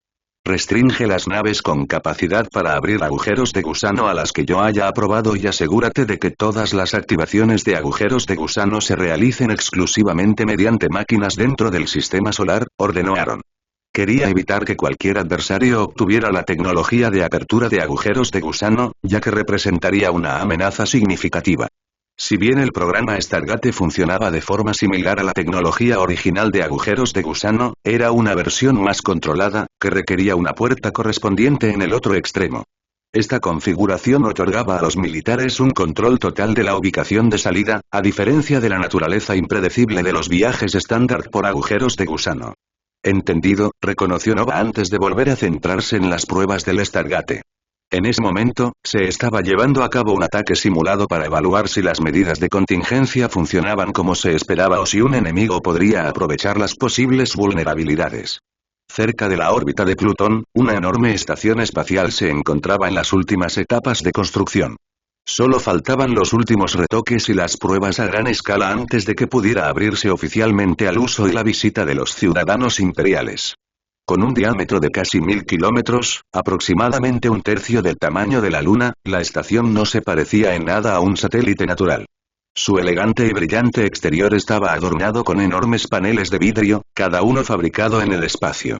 Restringe las naves con capacidad para abrir agujeros de gusano a las que yo haya aprobado y asegúrate de que todas las activaciones de agujeros de gusano se realicen exclusivamente mediante máquinas dentro del sistema solar, ordenó Aaron. Quería evitar que cualquier adversario obtuviera la tecnología de apertura de agujeros de gusano, ya que representaría una amenaza significativa. Si bien el programa Stargate funcionaba de forma similar a la tecnología original de agujeros de gusano, era una versión más controlada, que requería una puerta correspondiente en el otro extremo. Esta configuración otorgaba a los militares un control total de la ubicación de salida, a diferencia de la naturaleza impredecible de los viajes estándar por agujeros de gusano. Entendido, reconoció Nova antes de volver a centrarse en las pruebas del Stargate. En ese momento, se estaba llevando a cabo un ataque simulado para evaluar si las medidas de contingencia funcionaban como se esperaba o si un enemigo podría aprovechar las posibles vulnerabilidades. Cerca de la órbita de Plutón, una enorme estación espacial se encontraba en las últimas etapas de construcción. Solo faltaban los últimos retoques y las pruebas a gran escala antes de que pudiera abrirse oficialmente al uso y la visita de los ciudadanos imperiales. Con un diámetro de casi 1000 kilómetros, aproximadamente un tercio del tamaño de la Luna, la estación no se parecía en nada a un satélite natural. Su elegante y brillante exterior estaba adornado con enormes paneles de vidrio, cada uno fabricado en el espacio.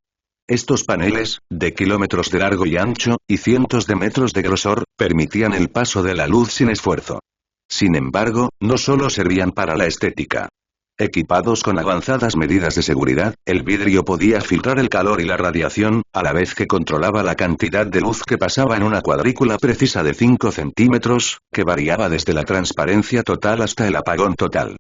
Estos paneles, de kilómetros de largo y ancho, y cientos de metros de grosor, permitían el paso de la luz sin esfuerzo. Sin embargo, no solo servían para la estética. Equipados con avanzadas medidas de seguridad, el vidrio podía filtrar el calor y la radiación, a la vez que controlaba la cantidad de luz que pasaba en una cuadrícula precisa de 5 centímetros, que variaba desde la transparencia total hasta el apagón total.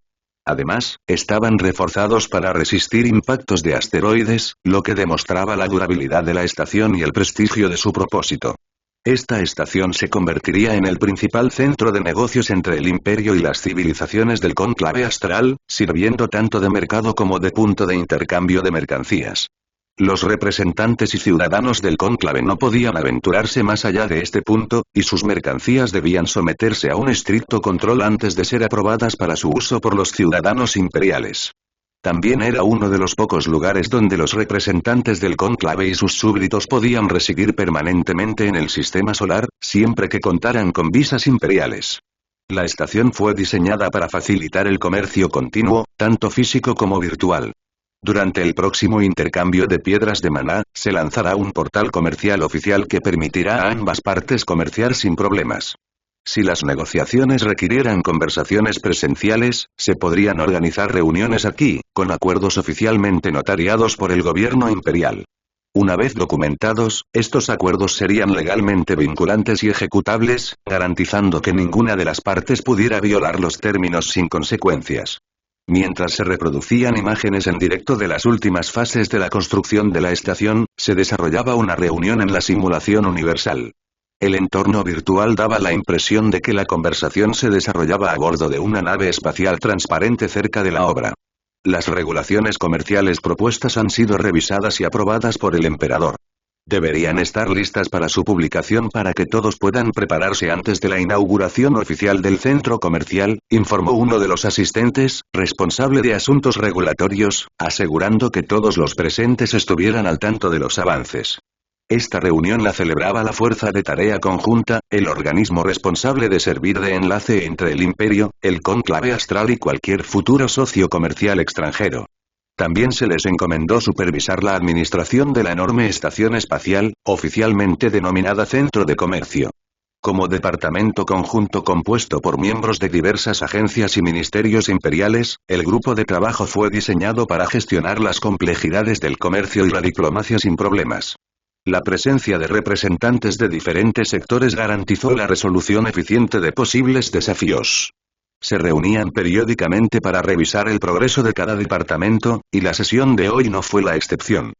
Además, estaban reforzados para resistir impactos de asteroides, lo que demostraba la durabilidad de la estación y el prestigio de su propósito. Esta estación se convertiría en el principal centro de negocios entre el imperio y las civilizaciones del cónclave astral, sirviendo tanto de mercado como de punto de intercambio de mercancías. Los representantes y ciudadanos del cónclave no podían aventurarse más allá de este punto, y sus mercancías debían someterse a un estricto control antes de ser aprobadas para su uso por los ciudadanos imperiales. También era uno de los pocos lugares donde los representantes del cónclave y sus súbditos podían residir permanentemente en el sistema solar, siempre que contaran con visas imperiales. La estación fue diseñada para facilitar el comercio continuo, tanto físico como virtual. Durante el próximo intercambio de piedras de maná, se lanzará un portal comercial oficial que permitirá a ambas partes comerciar sin problemas. Si las negociaciones requirieran conversaciones presenciales, se podrían organizar reuniones aquí, con acuerdos oficialmente notariados por el gobierno imperial. Una vez documentados, estos acuerdos serían legalmente vinculantes y ejecutables, garantizando que ninguna de las partes pudiera violar los términos sin consecuencias. Mientras se reproducían imágenes en directo de las últimas fases de la construcción de la estación, se desarrollaba una reunión en la simulación universal. El entorno virtual daba la impresión de que la conversación se desarrollaba a bordo de una nave espacial transparente cerca de la obra. Las regulaciones comerciales propuestas han sido revisadas y aprobadas por el emperador. Deberían estar listas para su publicación para que todos puedan prepararse antes de la inauguración oficial del centro comercial, informó uno de los asistentes, responsable de asuntos regulatorios, asegurando que todos los presentes estuvieran al tanto de los avances. Esta reunión la celebraba la Fuerza de Tarea Conjunta, el organismo responsable de servir de enlace entre el Imperio, el Cónclave Astral y cualquier futuro socio comercial extranjero. También se les encomendó supervisar la administración de la enorme estación espacial, oficialmente denominada Centro de Comercio. Como departamento conjunto compuesto por miembros de diversas agencias y ministerios imperiales, el grupo de trabajo fue diseñado para gestionar las complejidades del comercio y la diplomacia sin problemas. La presencia de representantes de diferentes sectores garantizó la resolución eficiente de posibles desafíos. Se reunían periódicamente para revisar el progreso de cada departamento, y la sesión de hoy no fue la excepción.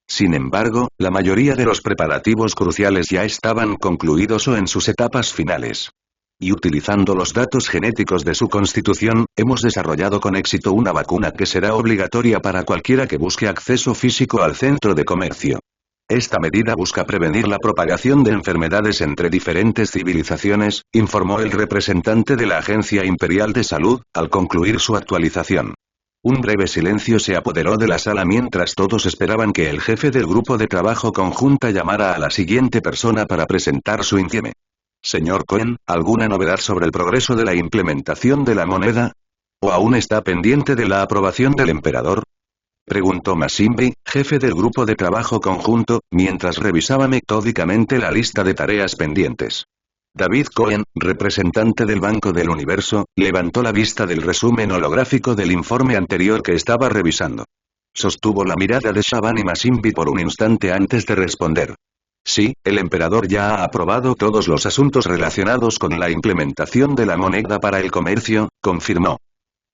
Sin embargo, la mayoría de los preparativos cruciales ya estaban concluidos o en sus etapas finales. Y utilizando los datos genéticos de su constitución, hemos desarrollado con éxito una vacuna que será obligatoria para cualquiera que busque acceso físico al centro de comercio. Esta medida busca prevenir la propagación de enfermedades entre diferentes civilizaciones, informó el representante de la Agencia Imperial de Salud, al concluir su actualización. Un breve silencio se apoderó de la sala mientras todos esperaban que el jefe del grupo de trabajo conjunta llamara a la siguiente persona para presentar su informe. Señor Cohen, ¿alguna novedad sobre el progreso de la implementación de la moneda? ¿O aún está pendiente de la aprobación del emperador? Preguntó Masimbi, jefe del grupo de trabajo conjunto, mientras revisaba metódicamente la lista de tareas pendientes. David Cohen, representante del Banco del Universo, levantó la vista del resumen holográfico del informe anterior que estaba revisando. Sostuvo la mirada de Shaban y Masimbi por un instante antes de responder. Sí, el emperador ya ha aprobado todos los asuntos relacionados con la implementación de la moneda para el comercio, confirmó.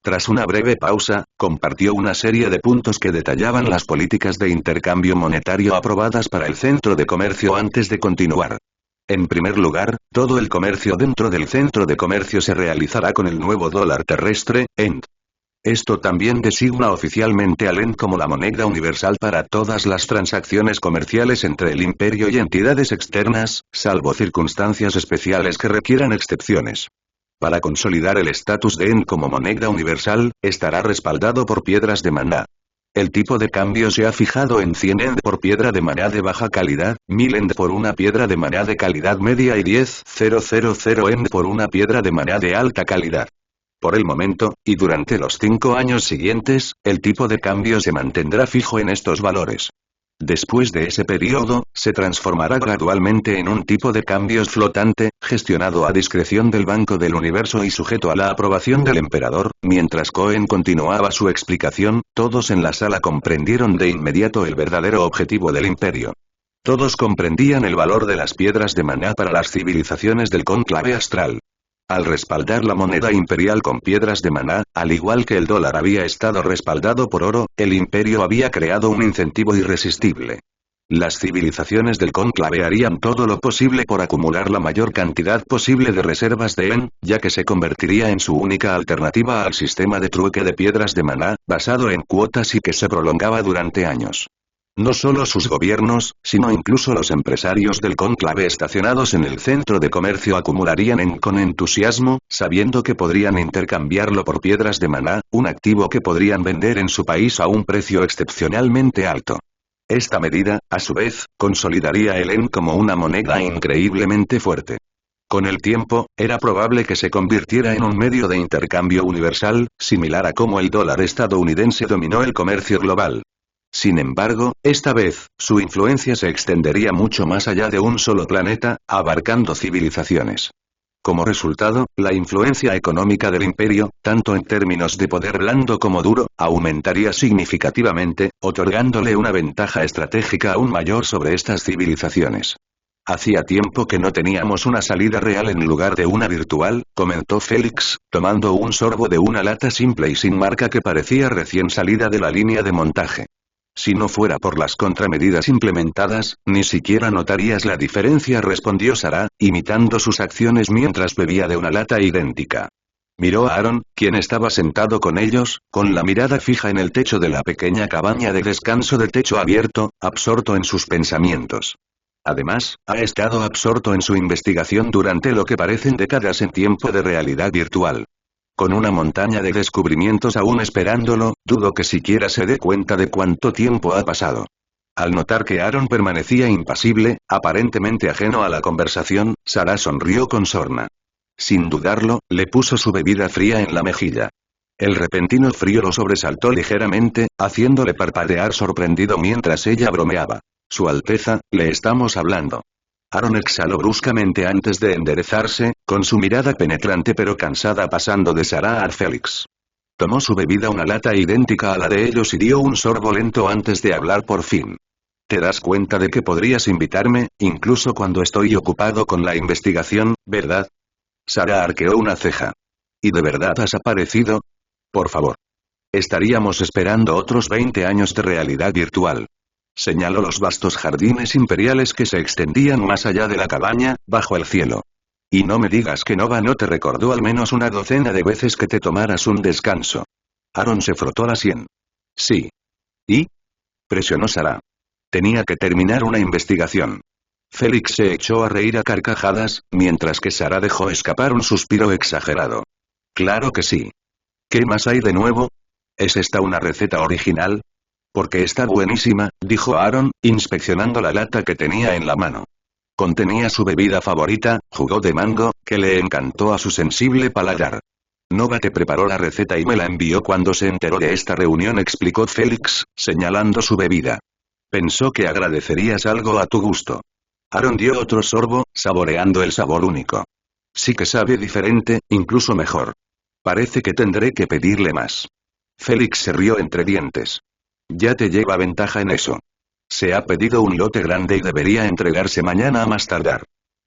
Tras una breve pausa, compartió una serie de puntos que detallaban las políticas de intercambio monetario aprobadas para el centro de comercio antes de continuar. En primer lugar, todo el comercio dentro del centro de comercio se realizará con el nuevo dólar terrestre, ENT. Esto también designa oficialmente al ENT como la moneda universal para todas las transacciones comerciales entre el imperio y entidades externas, salvo circunstancias especiales que requieran excepciones. Para consolidar el estatus de ENT como moneda universal, estará respaldado por piedras de maná. El tipo de cambio se ha fijado en 100 ENT por piedra de maná de baja calidad, 1000 ENT por una piedra de maná de calidad media y 10.000 ENT por una piedra de maná de alta calidad. Por el momento, y durante los 5 años siguientes, el tipo de cambio se mantendrá fijo en estos valores. Después de ese periodo, se transformará gradualmente en un tipo de cambios flotante, gestionado a discreción del Banco del Universo y sujeto a la aprobación del emperador. Mientras Cohen continuaba su explicación, todos en la sala comprendieron de inmediato el verdadero objetivo del imperio. Todos comprendían el valor de las piedras de maná para las civilizaciones del cónclave astral. Al respaldar la moneda imperial con piedras de maná, al igual que el dólar había estado respaldado por oro, el imperio había creado un incentivo irresistible. Las civilizaciones del cónclave harían todo lo posible por acumular la mayor cantidad posible de reservas de EN, ya que se convertiría en su única alternativa al sistema de trueque de piedras de maná, basado en cuotas y que se prolongaba durante años. No solo sus gobiernos, sino incluso los empresarios del cónclave estacionados en el centro de comercio acumularían EN con entusiasmo, sabiendo que podrían intercambiarlo por piedras de maná, un activo que podrían vender en su país a un precio excepcionalmente alto. Esta medida, a su vez, consolidaría el EN como una moneda increíblemente fuerte. Con el tiempo, era probable que se convirtiera en un medio de intercambio universal, similar a cómo el dólar estadounidense dominó el comercio global. Sin embargo, esta vez, su influencia se extendería mucho más allá de un solo planeta, abarcando civilizaciones. Como resultado, la influencia económica del imperio, tanto en términos de poder blando como duro, aumentaría significativamente, otorgándole una ventaja estratégica aún mayor sobre estas civilizaciones. Hacía tiempo que no teníamos una salida real en lugar de una virtual, comentó Félix, tomando un sorbo de una lata simple y sin marca que parecía recién salida de la línea de montaje. Si no fuera por las contramedidas implementadas, ni siquiera notarías la diferencia, respondió Sarah, imitando sus acciones mientras bebía de una lata idéntica. Miró a Aaron, quien estaba sentado con ellos, con la mirada fija en el techo de la pequeña cabaña de descanso de techo abierto, absorto en sus pensamientos. Además, ha estado absorto en su investigación durante lo que parecen décadas en tiempo de realidad virtual. Con una montaña de descubrimientos aún esperándolo, dudo que siquiera se dé cuenta de cuánto tiempo ha pasado. Al notar que Aaron permanecía impasible, aparentemente ajeno a la conversación, Sarah sonrió con sorna. Sin dudarlo, le puso su bebida fría en la mejilla. El repentino frío lo sobresaltó ligeramente, haciéndole parpadear sorprendido mientras ella bromeaba. Su Alteza, le estamos hablando. Aaron exhaló bruscamente antes de enderezarse, con su mirada penetrante pero cansada pasando de Sarah a Félix. Tomó su bebida, una lata idéntica a la de ellos, y dio un sorbo lento antes de hablar por fin. ¿Te das cuenta de que podrías invitarme, incluso cuando estoy ocupado con la investigación, verdad? Sarah arqueó una ceja. ¿Y de verdad has aparecido? Por favor. Estaríamos esperando otros 20 años de realidad virtual. Señaló los vastos jardines imperiales que se extendían más allá de la cabaña, bajo el cielo. Y no me digas que Nova no te recordó al menos una docena de veces que te tomaras un descanso. Aaron se frotó la sien. Sí. ¿Y? Presionó Sarah. Tenía que terminar una investigación. Félix se echó a reír a carcajadas, mientras que Sarah dejó escapar un suspiro exagerado. Claro que sí. ¿Qué más hay de nuevo? ¿Es esta una receta original? Porque está buenísima, dijo Aaron, inspeccionando la lata que tenía en la mano. Contenía su bebida favorita, jugo de mango, que le encantó a su sensible paladar. Nova te preparó la receta y me la envió cuando se enteró de esta reunión, explicó Félix, señalando su bebida. Pensó que agradecerías algo a tu gusto. Aaron dio otro sorbo, saboreando el sabor único. Sí que sabe diferente, incluso mejor. Parece que tendré que pedirle más. Félix se rió entre dientes. Ya te lleva ventaja en eso. Se ha pedido un lote grande y debería entregarse mañana a más tardar.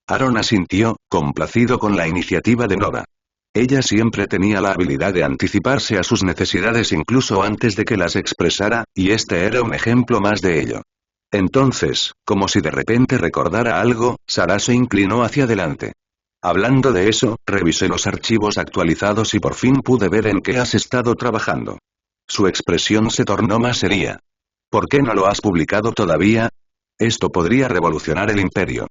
Aaron asintió, complacido con la iniciativa de Nova. Ella siempre tenía la habilidad de anticiparse a sus necesidades incluso antes de que las expresara, y este era un ejemplo más de ello. Entonces, como si de repente recordara algo, Sarah se inclinó hacia adelante. Hablando de eso, revisé los archivos actualizados y por fin pude ver en qué has estado trabajando. Su expresión se tornó más seria. ¿Por qué no lo has publicado todavía? Esto podría revolucionar el imperio.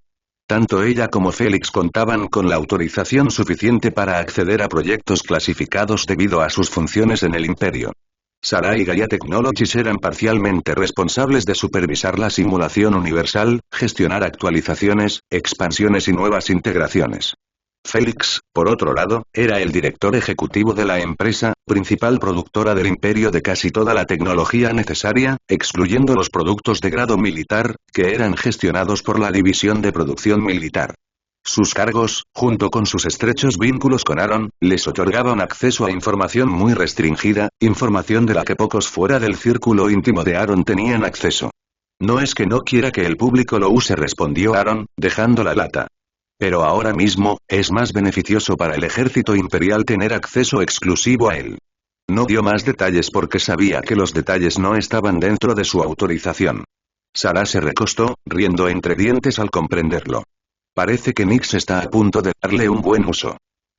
Tanto ella como Félix contaban con la autorización suficiente para acceder a proyectos clasificados debido a sus funciones en el imperio. Sarah y Gaia Technologies eran parcialmente responsables de supervisar la simulación universal, gestionar actualizaciones, expansiones y nuevas integraciones. Félix, por otro lado, era el director ejecutivo de la empresa, principal productora del imperio de casi toda la tecnología necesaria, excluyendo los productos de grado militar, que eran gestionados por la División de Producción Militar. Sus cargos, junto con sus estrechos vínculos con Aaron, les otorgaban acceso a información muy restringida, información de la que pocos fuera del círculo íntimo de Aaron tenían acceso. No es que no quiera que el público lo use, respondió Aaron, dejando la lata. Pero ahora mismo, es más beneficioso para el ejército imperial tener acceso exclusivo a él. No dio más detalles porque sabía que los detalles no estaban dentro de su autorización. Sarah se recostó, riendo entre dientes al comprenderlo. Parece que Nix está a punto de darle un buen uso.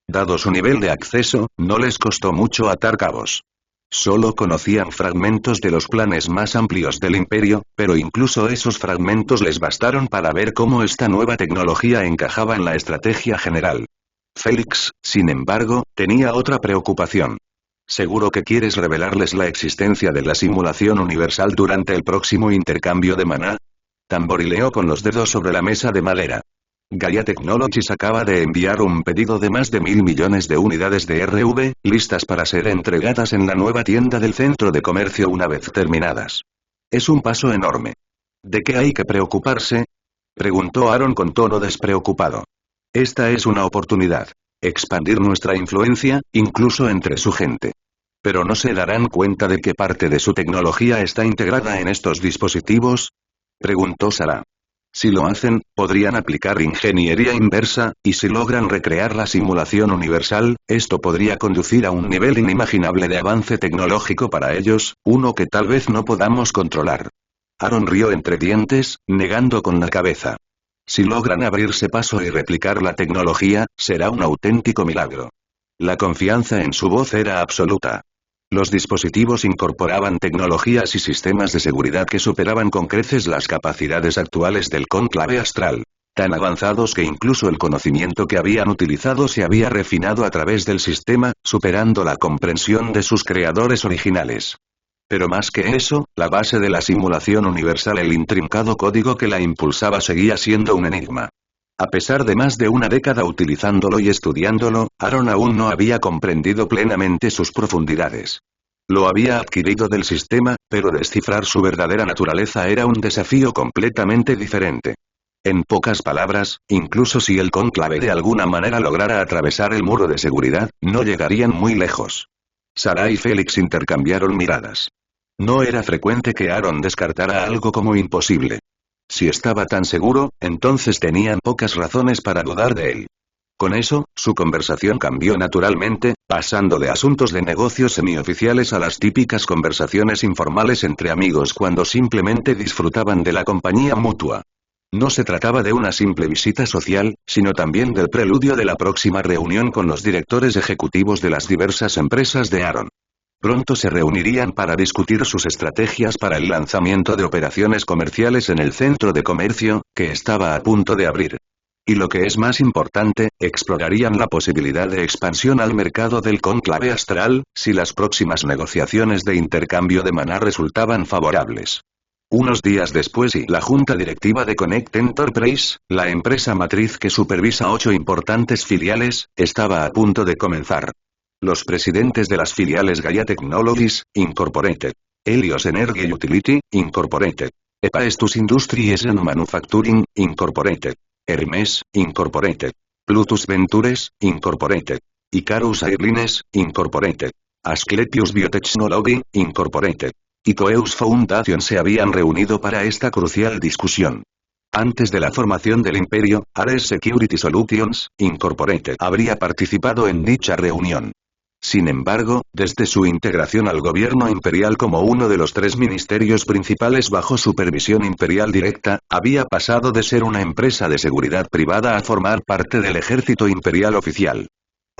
Dado su nivel de acceso, no les costó mucho atar cabos. Solo conocían fragmentos de los planes más amplios del imperio, pero incluso esos fragmentos les bastaron para ver cómo esta nueva tecnología encajaba en la estrategia general. Félix, sin embargo, tenía otra preocupación. ¿Seguro que quieres revelarles la existencia de la simulación universal durante el próximo intercambio de maná? Tamborileó con los dedos sobre la mesa de madera. Gaia Technologies acaba de enviar un pedido de más de 1.000 millones de unidades de RV, listas para ser entregadas en la nueva tienda del centro de comercio una vez terminadas. Es un paso enorme. ¿De qué hay que preocuparse? Preguntó Aaron con tono despreocupado. Esta es una oportunidad. Expandir nuestra influencia, incluso entre su gente. ¿Pero no se darán cuenta de que parte de su tecnología está integrada en estos dispositivos? Preguntó Sarah. Si lo hacen, podrían aplicar ingeniería inversa, y si logran recrear la simulación universal, esto podría conducir a un nivel inimaginable de avance tecnológico para ellos, uno que tal vez no podamos controlar. Aaron rió entre dientes, negando con la cabeza. Si logran abrirse paso y replicar la tecnología, será un auténtico milagro. La confianza en su voz era absoluta. Los dispositivos incorporaban tecnologías y sistemas de seguridad que superaban con creces las capacidades actuales del cónclave astral. Tan avanzados que incluso el conocimiento que habían utilizado se había refinado a través del sistema, superando la comprensión de sus creadores originales. Pero más que eso, la base de la simulación universal, el intrincado código que la impulsaba, seguía siendo un enigma. A pesar de más de una década utilizándolo y estudiándolo, Aaron aún no había comprendido plenamente sus profundidades. Lo había adquirido del sistema, pero descifrar su verdadera naturaleza era un desafío completamente diferente. En pocas palabras, incluso si el cónclave de alguna manera lograra atravesar el muro de seguridad, no llegarían muy lejos. Sarah y Félix intercambiaron miradas. No era frecuente que Aaron descartara algo como imposible. Si estaba tan seguro, entonces tenían pocas razones para dudar de él. Con eso, su conversación cambió naturalmente, pasando de asuntos de negocios semioficiales a las típicas conversaciones informales entre amigos cuando simplemente disfrutaban de la compañía mutua. No se trataba de una simple visita social, sino también del preludio de la próxima reunión con los directores ejecutivos de las diversas empresas de Aaron. Pronto se reunirían para discutir sus estrategias para el lanzamiento de operaciones comerciales en el centro de comercio, que estaba a punto de abrir. Y lo que es más importante, explorarían la posibilidad de expansión al mercado del cónclave astral, si las próximas negociaciones de intercambio de maná resultaban favorables. Unos días después la junta directiva de Connect Enterprise, la empresa matriz que supervisa 8 importantes filiales, estaba a punto de comenzar. Los presidentes de las filiales Gaia Technologies, Incorporated, Helios Energy Utility, Incorporated, Epaestus Industries and Manufacturing, Incorporated, Hermes, Incorporated, Plutus Ventures, Incorporated, Icarus Airlines, Incorporated, Asclepius Biotechnology, Incorporated, y Coeus Foundation se habían reunido para esta crucial discusión. Antes de la formación del imperio, Ares Security Solutions, Incorporated habría participado en dicha reunión. Sin embargo, desde su integración al gobierno imperial como uno de los 3 ministerios principales bajo supervisión imperial directa, había pasado de ser una empresa de seguridad privada a formar parte del ejército imperial oficial.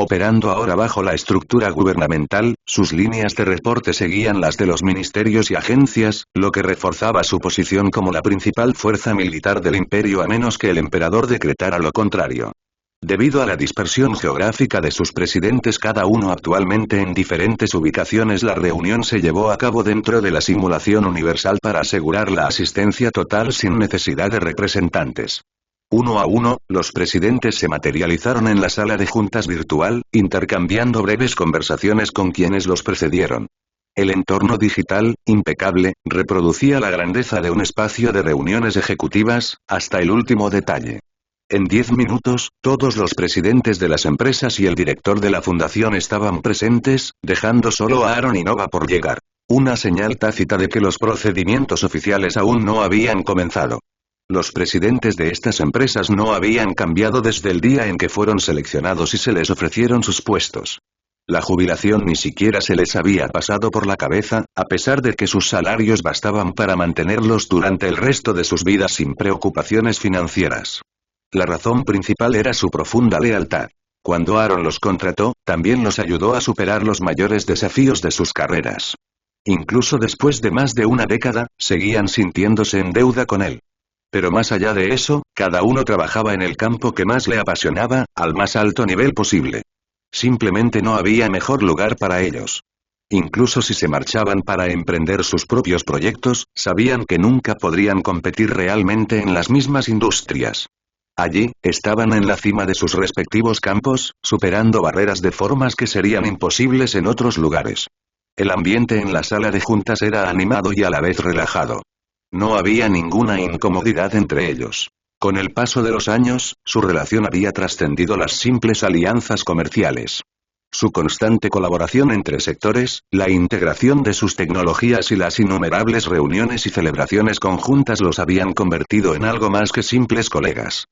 Operando ahora bajo la estructura gubernamental, sus líneas de reporte seguían las de los ministerios y agencias, lo que reforzaba su posición como la principal fuerza militar del imperio a menos que el emperador decretara lo contrario. Debido a la dispersión geográfica de sus presidentes cada uno actualmente en diferentes ubicaciones, la reunión se llevó a cabo dentro de la simulación universal para asegurar la asistencia total sin necesidad de representantes. Uno a uno, los presidentes se materializaron en la sala de juntas virtual, intercambiando breves conversaciones con quienes los precedieron. El entorno digital, impecable, reproducía la grandeza de un espacio de reuniones ejecutivas, hasta el último detalle. En 10 minutos, todos los presidentes de las empresas y el director de la fundación estaban presentes, dejando solo a Aaron y Nova por llegar. Una señal tácita de que los procedimientos oficiales aún no habían comenzado. Los presidentes de estas empresas no habían cambiado desde el día en que fueron seleccionados y se les ofrecieron sus puestos. La jubilación ni siquiera se les había pasado por la cabeza, a pesar de que sus salarios bastaban para mantenerlos durante el resto de sus vidas sin preocupaciones financieras. La razón principal era su profunda lealtad. Cuando Aaron los contrató, también los ayudó a superar los mayores desafíos de sus carreras. Incluso después de más de una década, seguían sintiéndose en deuda con él. Pero más allá de eso, cada uno trabajaba en el campo que más le apasionaba, al más alto nivel posible. Simplemente no había mejor lugar para ellos. Incluso si se marchaban para emprender sus propios proyectos, sabían que nunca podrían competir realmente en las mismas industrias. Allí, estaban en la cima de sus respectivos campos, superando barreras de formas que serían imposibles en otros lugares. El ambiente en la sala de juntas era animado y a la vez relajado. No había ninguna incomodidad entre ellos. Con el paso de los años, su relación había trascendido las simples alianzas comerciales. Su constante colaboración entre sectores, la integración de sus tecnologías y las innumerables reuniones y celebraciones conjuntas los habían convertido en algo más que simples colegas.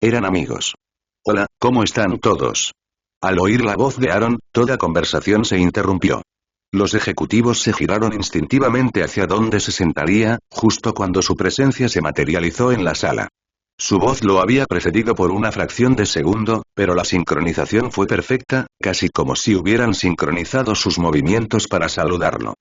Eran amigos. Hola, ¿cómo están todos? Al oír la voz de Aaron, toda conversación se interrumpió. Los ejecutivos se giraron instintivamente hacia donde se sentaría, justo cuando su presencia se materializó en la sala. Su voz lo había precedido por una fracción de segundo, pero la sincronización fue perfecta, casi como si hubieran sincronizado sus movimientos para saludarlo.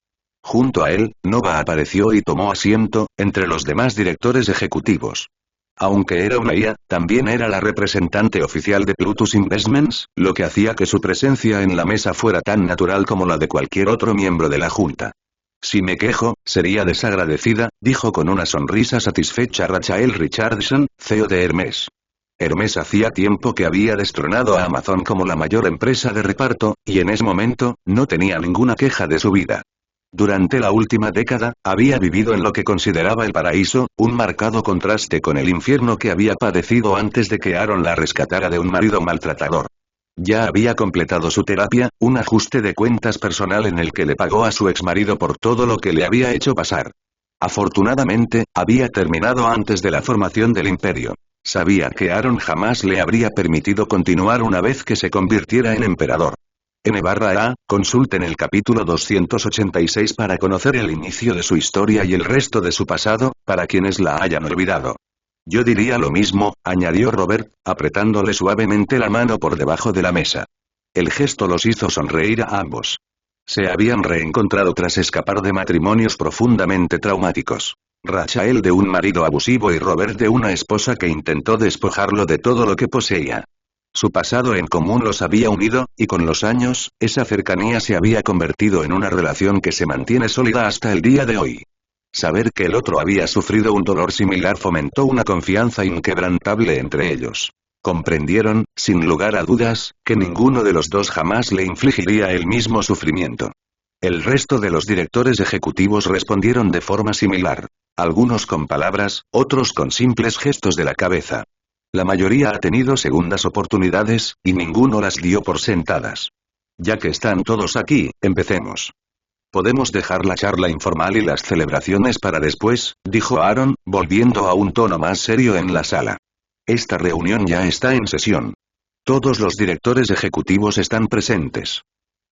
Junto a él, Nova apareció y tomó asiento, entre los demás directores ejecutivos. Aunque era una IA, también era la representante oficial de Plutus Investments, lo que hacía que su presencia en la mesa fuera tan natural como la de cualquier otro miembro de la junta. Si me quejo, sería desagradecida, dijo con una sonrisa satisfecha Rachael Richardson, CEO de Hermes. Hermes hacía tiempo que había destronado a Amazon como la mayor empresa de reparto, y en ese momento, no tenía ninguna queja de su vida. Durante la última década, había vivido en lo que consideraba el paraíso, un marcado contraste con el infierno que había padecido antes de que Aaron la rescatara de un marido maltratador. Ya había completado su terapia, un ajuste de cuentas personal en el que le pagó a su exmarido por todo lo que le había hecho pasar. Afortunadamente, había terminado antes de la formación del imperio. Sabía que Aaron jamás le habría permitido continuar una vez que se convirtiera en emperador. N/A, consulten el capítulo 286 para conocer el inicio de su historia y el resto de su pasado, para quienes la hayan olvidado. Yo diría lo mismo, añadió Robert, apretándole suavemente la mano por debajo de la mesa. El gesto los hizo sonreír a ambos. Se habían reencontrado tras escapar de matrimonios profundamente traumáticos. Rachael de un marido abusivo y Robert de una esposa que intentó despojarlo de todo lo que poseía. Su pasado en común los había unido, y con los años, esa cercanía se había convertido en una relación que se mantiene sólida hasta el día de hoy. Saber que el otro había sufrido un dolor similar fomentó una confianza inquebrantable entre ellos. Comprendieron, sin lugar a dudas, que ninguno de los dos jamás le infligiría el mismo sufrimiento. El resto de los directores ejecutivos respondieron de forma similar. Algunos con palabras, otros con simples gestos de la cabeza. La mayoría ha tenido segundas oportunidades, y ninguno las dio por sentadas. Ya que están todos aquí, empecemos. Podemos dejar la charla informal y las celebraciones para después, dijo Aaron, volviendo a un tono más serio en la sala. Esta reunión ya está en sesión. Todos los directores ejecutivos están presentes.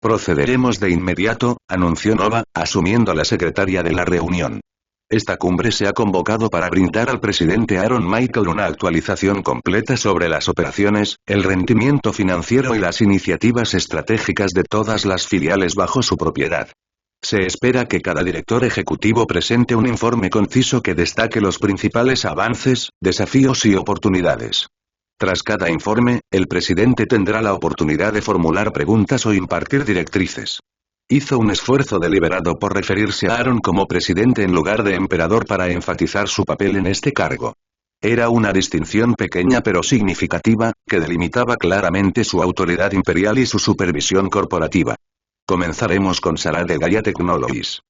Procederemos de inmediato, anunció Nova, asumiendo la secretaria de la reunión. Esta cumbre se ha convocado para brindar al presidente Aaron Michael una actualización completa sobre las operaciones, el rendimiento financiero y las iniciativas estratégicas de todas las filiales bajo su propiedad. Se espera que cada director ejecutivo presente un informe conciso que destaque los principales avances, desafíos y oportunidades. Tras cada informe, el presidente tendrá la oportunidad de formular preguntas o impartir directrices. Hizo un esfuerzo deliberado por referirse a Aaron como presidente en lugar de emperador para enfatizar su papel en este cargo. Era una distinción pequeña pero significativa, que delimitaba claramente su autoridad imperial y su supervisión corporativa. Comenzaremos con Sarah de Gaia Technologies.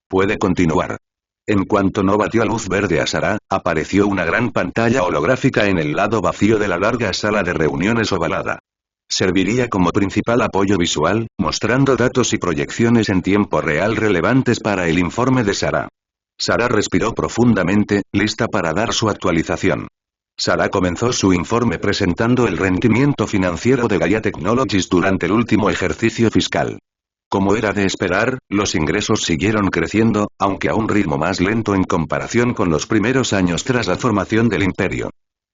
Puede continuar. En cuanto Nova dio luz verde a Sarah, apareció una gran pantalla holográfica en el lado vacío de la larga sala de reuniones ovalada. Serviría como principal apoyo visual, mostrando datos y proyecciones en tiempo real relevantes para el informe de Sarah. Sarah respiró profundamente, lista para dar su actualización. Sarah comenzó su informe presentando el rendimiento financiero de Gaia Technologies durante el último ejercicio fiscal. Como era de esperar, los ingresos siguieron creciendo, aunque a un ritmo más lento en comparación con los primeros años tras la formación del imperio.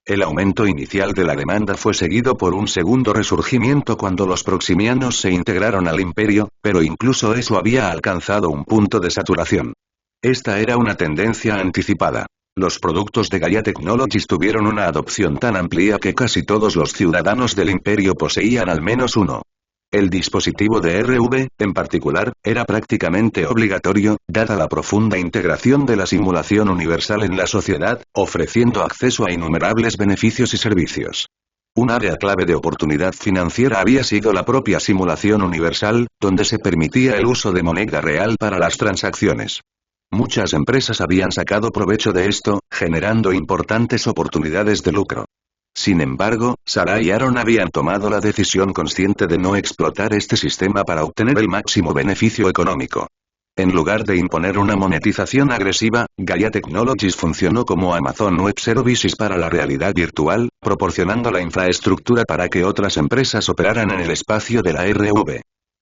El aumento inicial de la demanda fue seguido por un segundo resurgimiento cuando los proximianos se integraron al imperio, pero incluso eso había alcanzado un punto de saturación. Esta era una tendencia anticipada. Los productos de Gaia Technologies tuvieron una adopción tan amplia que casi todos los ciudadanos del imperio poseían al menos uno. El dispositivo de RV, en particular, era prácticamente obligatorio, dada la profunda integración de la simulación universal en la sociedad, ofreciendo acceso a innumerables beneficios y servicios. Un área clave de oportunidad financiera había sido la propia simulación universal, donde se permitía el uso de moneda real para las transacciones. Muchas empresas habían sacado provecho de esto, generando importantes oportunidades de lucro. Sin embargo, Sarah y Aaron habían tomado la decisión consciente de no explotar este sistema para obtener el máximo beneficio económico. En lugar de imponer una monetización agresiva, Gaia Technologies funcionó como Amazon Web Services para la realidad virtual, proporcionando la infraestructura para que otras empresas operaran en el espacio de la RV.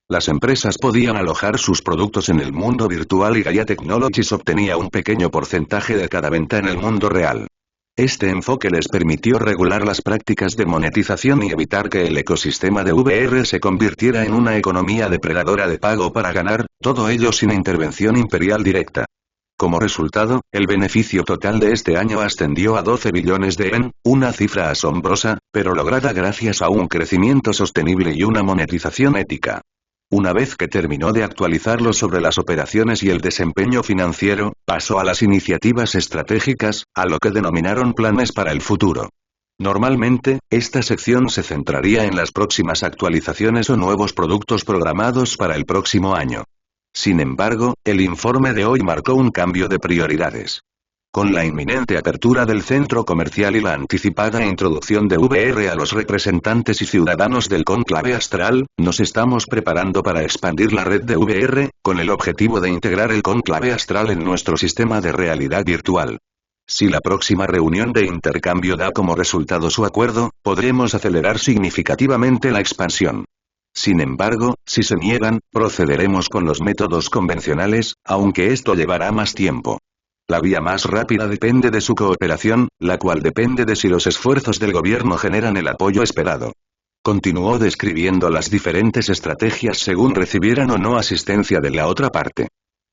Las empresas podían alojar sus productos en el mundo virtual y Gaia Technologies obtenía un pequeño porcentaje de cada venta en el mundo real. Este enfoque les permitió regular las prácticas de monetización y evitar que el ecosistema de VR se convirtiera en una economía depredadora de pago para ganar, todo ello sin intervención imperial directa. Como resultado, el beneficio total de este año ascendió a 12 billones de yen, una cifra asombrosa, pero lograda gracias a un crecimiento sostenible y una monetización ética. Una vez que terminó de actualizarlo sobre las operaciones y el desempeño financiero, pasó a las iniciativas estratégicas, a lo que denominaron planes para el futuro. Normalmente, esta sección se centraría en las próximas actualizaciones o nuevos productos programados para el próximo año. Sin embargo, el informe de hoy marcó un cambio de prioridades. Con la inminente apertura del centro comercial y la anticipada introducción de VR a los representantes y ciudadanos del cónclave astral, nos estamos preparando para expandir la red de VR, con el objetivo de integrar el cónclave astral en nuestro sistema de realidad virtual. Si la próxima reunión de intercambio da como resultado su acuerdo, podremos acelerar significativamente la expansión. Sin embargo, si se niegan, procederemos con los métodos convencionales, aunque esto llevará más tiempo. La vía más rápida depende de su cooperación, la cual depende de si los esfuerzos del gobierno generan el apoyo esperado. Continuó describiendo las diferentes estrategias según recibieran o no asistencia de la otra parte.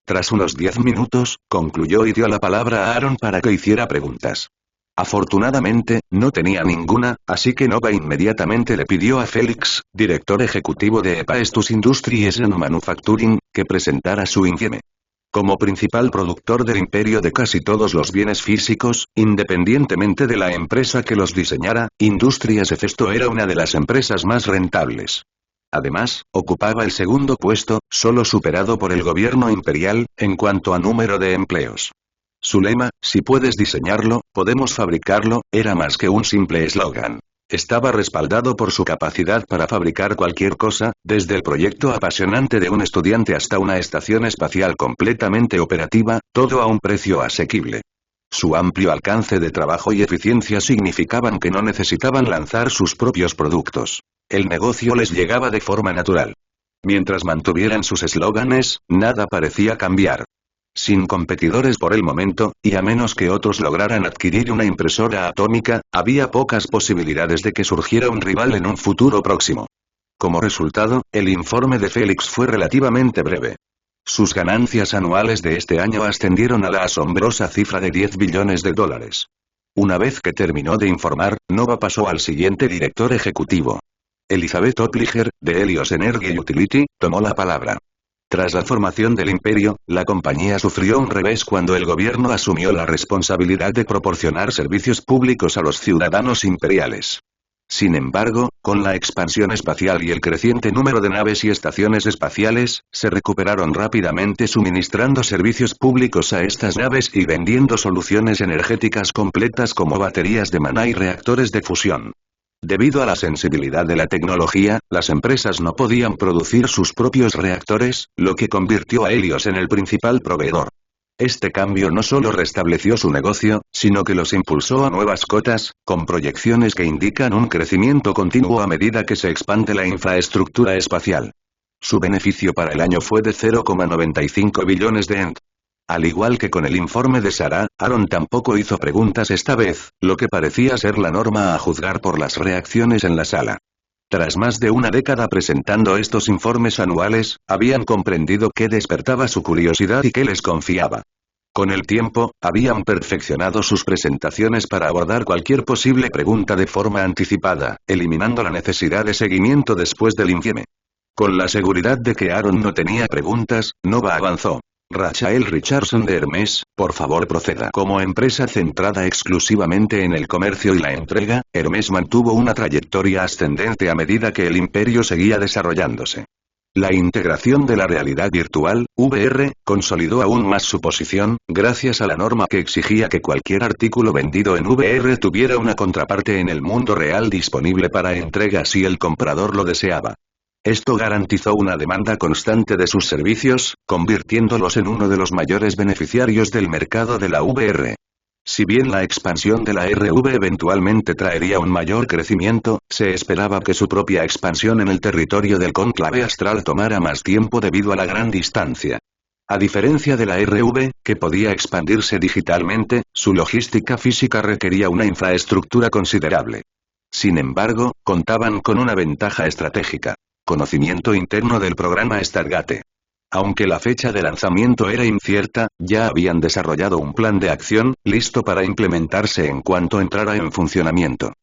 Tras unos 10 minutos, concluyó y dio la palabra a Aaron para que hiciera preguntas. Afortunadamente, no tenía ninguna, así que Nova inmediatamente le pidió a Félix, director ejecutivo de Epaestus Industries and Manufacturing, que presentara su informe. Como principal productor del imperio de casi todos los bienes físicos, independientemente de la empresa que los diseñara, Industrias Hefesto era una de las empresas más rentables. Además, ocupaba el segundo puesto, solo superado por el gobierno imperial, en cuanto a número de empleos. Su lema, si puedes diseñarlo, podemos fabricarlo, era más que un simple eslogan. Estaba respaldado por su capacidad para fabricar cualquier cosa, desde el proyecto apasionante de un estudiante hasta una estación espacial completamente operativa, todo a un precio asequible. Su amplio alcance de trabajo y eficiencia significaban que no necesitaban lanzar sus propios productos. El negocio les llegaba de forma natural. Mientras mantuvieran sus eslóganes, nada parecía cambiar. Sin competidores por el momento, y a menos que otros lograran adquirir una impresora atómica, había pocas posibilidades de que surgiera un rival en un futuro próximo. Como resultado, el informe de Félix fue relativamente breve. Sus ganancias anuales de este año ascendieron a la asombrosa cifra de $10 billones. Una vez que terminó de informar, Nova pasó al siguiente director ejecutivo. Elizabeth Opliger, de Helios Energy Utility, tomó la palabra. Tras la formación del imperio, la compañía sufrió un revés cuando el gobierno asumió la responsabilidad de proporcionar servicios públicos a los ciudadanos imperiales. Sin embargo, con la expansión espacial y el creciente número de naves y estaciones espaciales, se recuperaron rápidamente suministrando servicios públicos a estas naves y vendiendo soluciones energéticas completas como baterías de maná y reactores de fusión. Debido a la sensibilidad de la tecnología, las empresas no podían producir sus propios reactores, lo que convirtió a Helios en el principal proveedor. Este cambio no solo restableció su negocio, sino que los impulsó a nuevas cotas, con proyecciones que indican un crecimiento continuo a medida que se expande la infraestructura espacial. Su beneficio para el año fue de 0,95 billones de ENT. Al igual que con el informe de Sarah, Aaron tampoco hizo preguntas esta vez, lo que parecía ser la norma a juzgar por las reacciones en la sala. Tras más de una década presentando estos informes anuales, habían comprendido qué despertaba su curiosidad y qué les confiaba. Con el tiempo, habían perfeccionado sus presentaciones para abordar cualquier posible pregunta de forma anticipada, eliminando la necesidad de seguimiento después del informe. Con la seguridad de que Aaron no tenía preguntas, Nova avanzó. Rachael Richardson de Hermes, por favor proceda. Como empresa centrada exclusivamente en el comercio y la entrega, Hermes mantuvo una trayectoria ascendente a medida que el imperio seguía desarrollándose. La integración de la realidad virtual, VR, consolidó aún más su posición, gracias a la norma que exigía que cualquier artículo vendido en VR tuviera una contraparte en el mundo real disponible para entrega si el comprador lo deseaba. Esto garantizó una demanda constante de sus servicios, convirtiéndolos en uno de los mayores beneficiarios del mercado de la VR. Si bien la expansión de la RV eventualmente traería un mayor crecimiento, se esperaba que su propia expansión en el territorio del cónclave astral tomara más tiempo debido a la gran distancia. A diferencia de la RV, que podía expandirse digitalmente, su logística física requería una infraestructura considerable. Sin embargo, contaban con una ventaja estratégica. Conocimiento interno del programa Stargate. Aunque la fecha de lanzamiento era incierta, ya habían desarrollado un plan de acción, listo para implementarse en cuanto entrara en funcionamiento.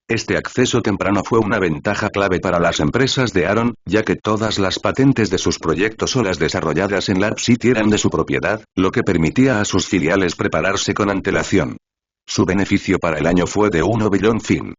Este acceso temprano fue una ventaja clave para las empresas de Aaron, ya que todas las patentes de sus proyectos o las desarrolladas en Lab City eran de su propiedad, lo que permitía a sus filiales prepararse con antelación. Su beneficio para el año fue de 1 billón fin.